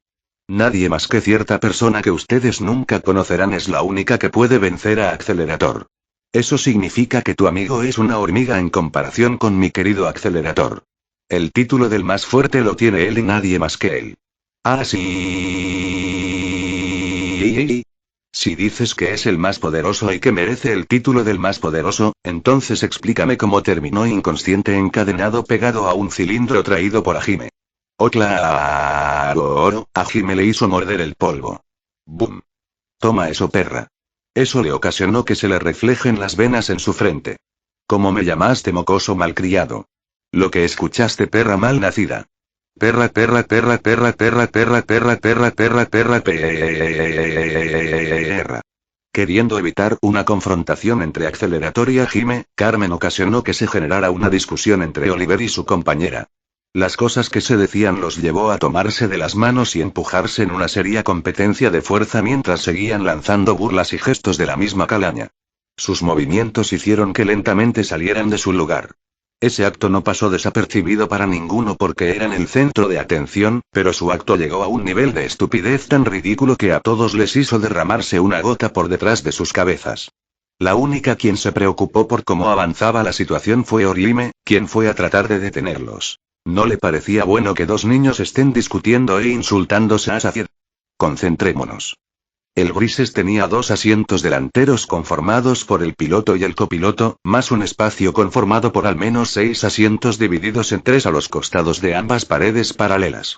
Nadie más que cierta persona que ustedes nunca conocerán es la única que puede vencer a Accelerator. Eso significa que tu amigo es una hormiga en comparación con mi querido Accelerator. El título del más fuerte lo tiene él y nadie más que él. Ah, sí. Si dices que es el más poderoso y que merece el título del más poderoso, entonces explícame cómo terminó inconsciente encadenado pegado a un cilindro traído por Hajime. Oh claro, Hajime le hizo morder el polvo. ¡Bum! Toma eso perra. Eso le ocasionó que se le reflejen las venas en su frente. ¿Cómo me llamaste mocoso malcriado? Lo que escuchaste perra mal nacida. Perra. Queriendo evitar una confrontación entre Accelerator y Hajime, Carmen ocasionó que se generara una discusión entre Oliver y su compañera. Las cosas que se decían los llevó a tomarse de las manos y empujarse en una seria competencia de fuerza mientras seguían lanzando burlas y gestos de la misma calaña. Sus movimientos hicieron que lentamente salieran de su lugar. Ese acto no pasó desapercibido para ninguno porque eran el centro de atención, pero su acto llegó a un nivel de estupidez tan ridículo que a todos les hizo derramarse una gota por detrás de sus cabezas. La única quien se preocupó por cómo avanzaba la situación fue Orihime, quien fue a tratar de detenerlos. No le parecía bueno que dos niños estén discutiendo e insultándose a saciedad. Concentrémonos. El Brises tenía dos asientos delanteros conformados por el piloto y el copiloto, más un espacio conformado por al menos 6 asientos divididos en 3 a los costados de ambas paredes paralelas.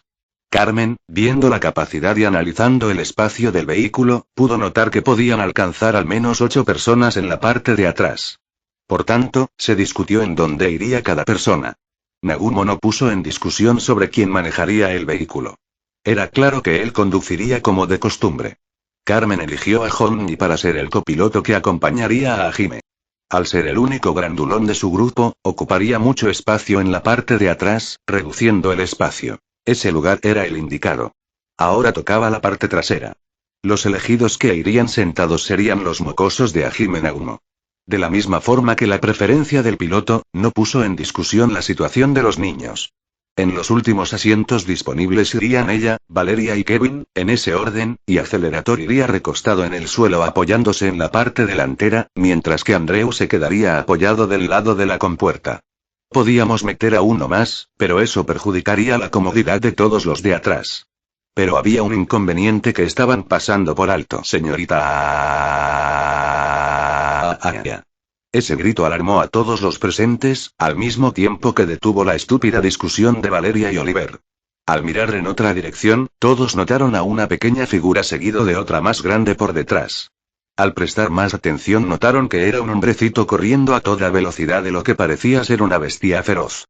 Carmen, viendo la capacidad y analizando el espacio del vehículo, pudo notar que podían alcanzar al menos 8 personas en la parte de atrás. Por tanto, se discutió en dónde iría cada persona. Nagumo no puso en discusión sobre quién manejaría el vehículo. Era claro que él conduciría como de costumbre. Carmen eligió a Honji para ser el copiloto que acompañaría a Hajime. Al ser el único grandulón de su grupo, ocuparía mucho espacio en la parte de atrás, reduciendo el espacio. Ese lugar era el indicado. Ahora tocaba la parte trasera. Los elegidos que irían sentados serían los mocosos de Hajime Nagumo. De la misma forma que la preferencia del piloto, no puso en discusión la situación de los niños. En los últimos asientos disponibles irían ella, Valeria y Kevin, en ese orden, y Accelerator iría recostado en el suelo apoyándose en la parte delantera, mientras que Andreu se quedaría apoyado del lado de la compuerta. Podíamos meter a uno más, pero eso perjudicaría la comodidad de todos los de atrás. Pero había un inconveniente que estaban pasando por alto. Señorita. Ese grito alarmó a todos los presentes, al mismo tiempo que detuvo la estúpida discusión de Valeria y Oliver. Al mirar en otra dirección, todos notaron a una pequeña figura seguido de otra más grande por detrás. Al prestar más atención notaron que era un hombrecito corriendo a toda velocidad de lo que parecía ser una bestia feroz.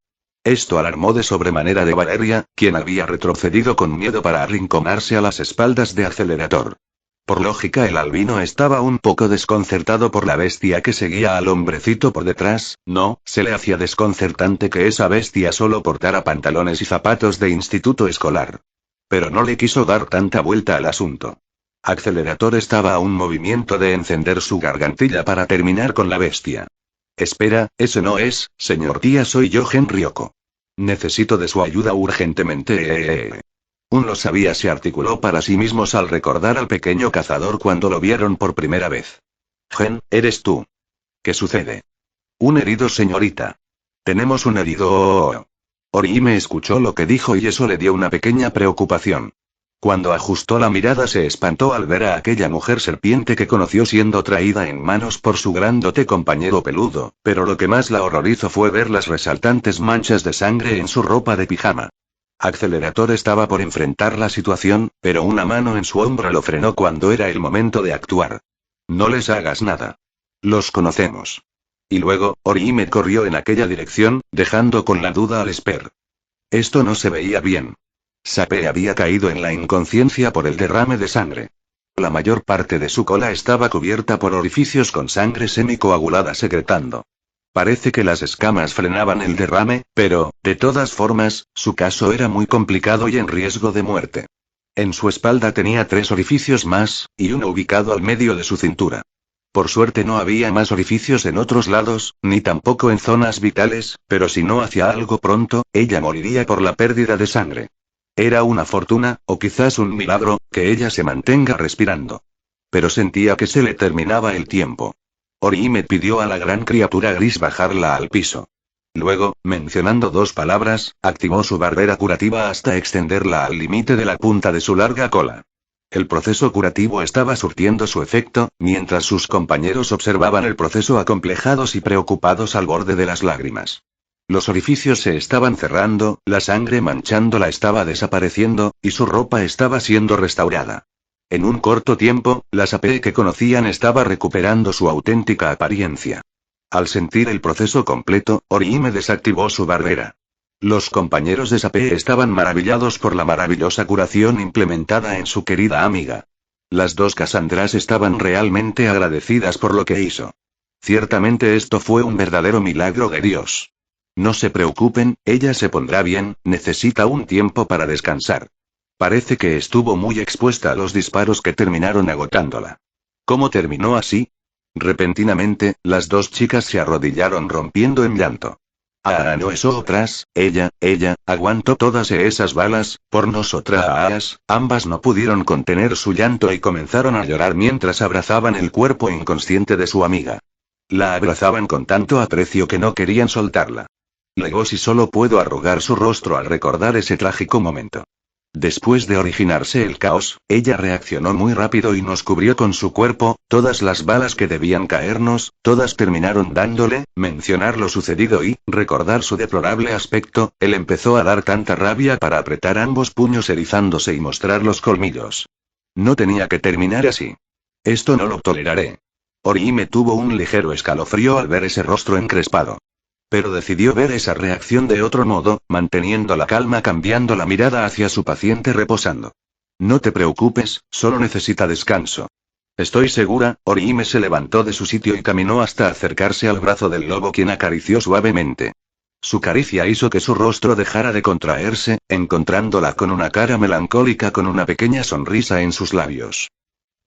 Esto alarmó de sobremanera de Valeria, quien había retrocedido con miedo para arrinconarse a las espaldas de Accelerator. Por lógica el albino estaba un poco desconcertado por la bestia que seguía al hombrecito por detrás, no, se le hacía desconcertante que esa bestia solo portara pantalones y zapatos de instituto escolar. Pero no le quiso dar tanta vuelta al asunto. Accelerator estaba a un movimiento de encender su gargantilla para terminar con la bestia. Espera, ese no es, señor tía, soy yo Henryoko. Necesito de su ayuda urgentemente. Un lo sabía se articuló para sí mismos al recordar al pequeño cazador cuando lo vieron por primera vez. Gen, ¿eres tú? ¿Qué sucede? Un herido, señorita. Tenemos un herido. Orihime escuchó lo que dijo y eso le dio una pequeña preocupación. Cuando ajustó la mirada se espantó al ver a aquella mujer serpiente que conoció siendo traída en manos por su grandote compañero peludo, pero lo que más la horrorizó fue ver las resaltantes manchas de sangre en su ropa de pijama. Accelerator estaba por enfrentar la situación, pero una mano en su hombro lo frenó cuando era el momento de actuar. No les hagas nada. Los conocemos. Y luego, Orihime corrió en aquella dirección, dejando con la duda al Esper. Esto no se veía bien. Sape había caído en la inconsciencia por el derrame de sangre. La mayor parte de su cola estaba cubierta por orificios con sangre semicoagulada secretando. Parece que las escamas frenaban el derrame, pero, de todas formas, su caso era muy complicado y en riesgo de muerte. En su espalda tenía 3 orificios más, y uno ubicado al medio de su cintura. Por suerte no había más orificios en otros lados, ni tampoco en zonas vitales, pero si no hacía algo pronto, ella moriría por la pérdida de sangre. Era una fortuna, o quizás un milagro, que ella se mantenga respirando. Pero sentía que se le terminaba el tiempo. Orihime pidió a la gran criatura gris bajarla al piso. Luego, mencionando 2 palabras, activó su barbera curativa hasta extenderla al límite de la punta de su larga cola. El proceso curativo estaba surtiendo su efecto, mientras sus compañeros observaban el proceso acomplejados y preocupados al borde de las lágrimas. Los orificios se estaban cerrando, la sangre manchándola estaba desapareciendo, y su ropa estaba siendo restaurada. En un corto tiempo, la Sape que conocían estaba recuperando su auténtica apariencia. Al sentir el proceso completo, Orihime desactivó su barbera. Los compañeros de Sape estaban maravillados por la maravillosa curación implementada en su querida amiga. Las 2 Cassandras estaban realmente agradecidas por lo que hizo. Ciertamente esto fue un verdadero milagro de Dios. No se preocupen, ella se pondrá bien, necesita un tiempo para descansar. Parece que estuvo muy expuesta a los disparos que terminaron agotándola. ¿Cómo terminó así? Repentinamente, las 2 chicas se arrodillaron rompiendo en llanto. Ah, no es otras, ella, aguantó todas esas balas, por nosotras. Ambas no pudieron contener su llanto y comenzaron a llorar mientras abrazaban el cuerpo inconsciente de su amiga. La abrazaban con tanto aprecio que no querían soltarla. Luego si solo puedo arrugar su rostro al recordar ese trágico momento. Después de originarse el caos, ella reaccionó muy rápido y nos cubrió con su cuerpo, todas las balas que debían caernos, todas terminaron dándole, mencionar lo sucedido y, recordar su deplorable aspecto, él empezó a dar tanta rabia para apretar ambos puños erizándose y mostrar los colmillos. No tenía que terminar así. Esto no lo toleraré. Orihime tuvo un ligero escalofrío al ver ese rostro encrespado. Pero decidió ver esa reacción de otro modo, manteniendo la calma cambiando la mirada hacia su paciente reposando. No te preocupes, solo necesita descanso. Estoy segura, Orihime se levantó de su sitio y caminó hasta acercarse al brazo del lobo quien acarició suavemente. Su caricia hizo que su rostro dejara de contraerse, encontrándola con una cara melancólica con una pequeña sonrisa en sus labios.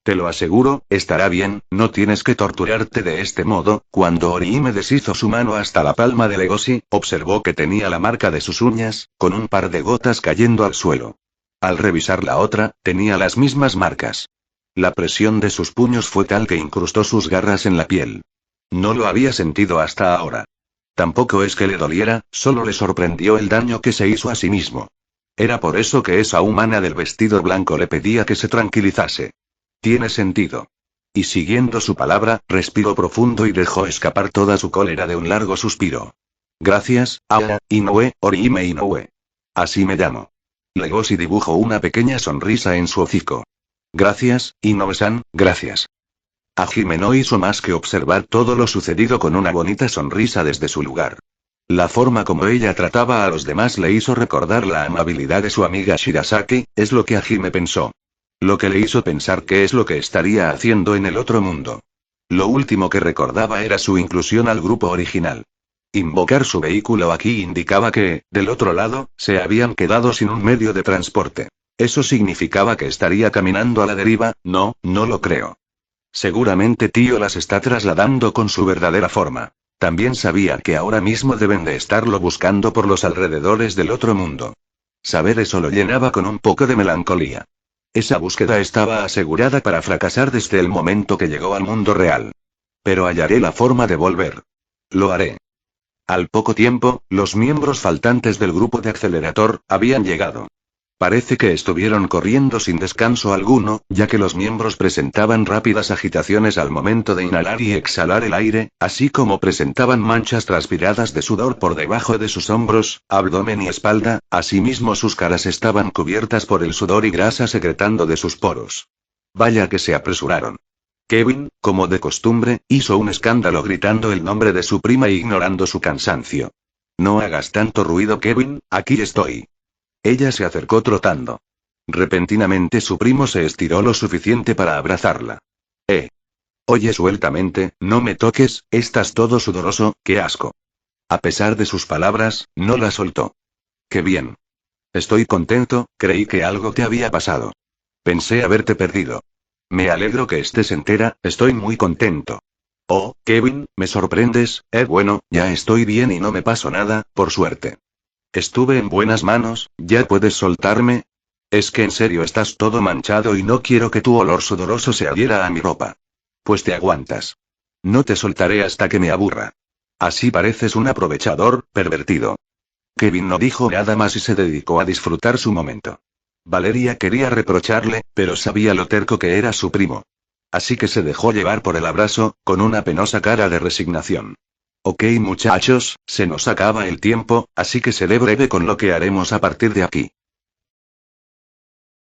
Te lo aseguro, estará bien, no tienes que torturarte de este modo. Cuando Orihime deshizo su mano hasta la palma de Legoshi, observó que tenía la marca de sus uñas, con un par de gotas cayendo al suelo. Al revisar la otra, tenía las mismas marcas. La presión de sus puños fue tal que incrustó sus garras en la piel. No lo había sentido hasta ahora. Tampoco es que le doliera, solo le sorprendió el daño que se hizo a sí mismo. Era por eso que esa humana del vestido blanco le pedía que se tranquilizase. Tiene sentido. Y siguiendo su palabra, respiró profundo y dejó escapar toda su cólera de un largo suspiro. Gracias, Aoya Inoue, Orihime Inoue. Así me llamo. Legoshi dibujó una pequeña sonrisa en su hocico. Gracias, Inoue-san, gracias. Hajime no hizo más que observar todo lo sucedido con una bonita sonrisa desde su lugar. La forma como ella trataba a los demás le hizo recordar la amabilidad de su amiga Shirasaki, es lo que Hajime pensó. Lo que le hizo pensar qué es lo que estaría haciendo en el otro mundo. Lo último que recordaba era su inclusión al grupo original. Invocar su vehículo aquí indicaba que, del otro lado, se habían quedado sin un medio de transporte. ¿Eso significaba que estaría caminando a la deriva? No, no lo creo. Seguramente Tío las está trasladando con su verdadera forma. También sabía que ahora mismo deben de estarlo buscando por los alrededores del otro mundo. Saber eso lo llenaba con un poco de melancolía. Esa búsqueda estaba asegurada para fracasar desde el momento que llegó al mundo real. Pero hallaré la forma de volver. Lo haré. Al poco tiempo, los miembros faltantes del grupo de Accelerator habían llegado. Parece que estuvieron corriendo sin descanso alguno, ya que los miembros presentaban rápidas agitaciones al momento de inhalar y exhalar el aire, así como presentaban manchas transpiradas de sudor por debajo de sus hombros, abdomen y espalda, asimismo sus caras estaban cubiertas por el sudor y grasa secretando de sus poros. Vaya que se apresuraron. Kevin, como de costumbre, hizo un escándalo gritando el nombre de su prima e ignorando su cansancio. No hagas tanto ruido, Kevin, aquí estoy. Ella se acercó trotando. Repentinamente su primo se estiró lo suficiente para abrazarla. Oye, sueltamente, no me toques, estás todo sudoroso, qué asco. A pesar de sus palabras, no la soltó. Qué bien. Estoy contento, creí que algo te había pasado. Pensé haberte perdido. Me alegro que estés entera, estoy muy contento. Oh, Kevin, me sorprendes, bueno, ya estoy bien y no me pasó nada, por suerte. Estuve en buenas manos, ¿ya puedes soltarme? Es que en serio estás todo manchado y no quiero que tu olor sudoroso se adhiera a mi ropa. Pues te aguantas. No te soltaré hasta que me aburra. Así pareces un aprovechador, pervertido. Kevin no dijo nada más y se dedicó a disfrutar su momento. Valeria quería reprocharle, pero sabía lo terco que era su primo. Así que se dejó llevar por el abrazo, con una penosa cara de resignación. Ok muchachos, se nos acaba el tiempo, así que seré breve con lo que haremos a partir de aquí.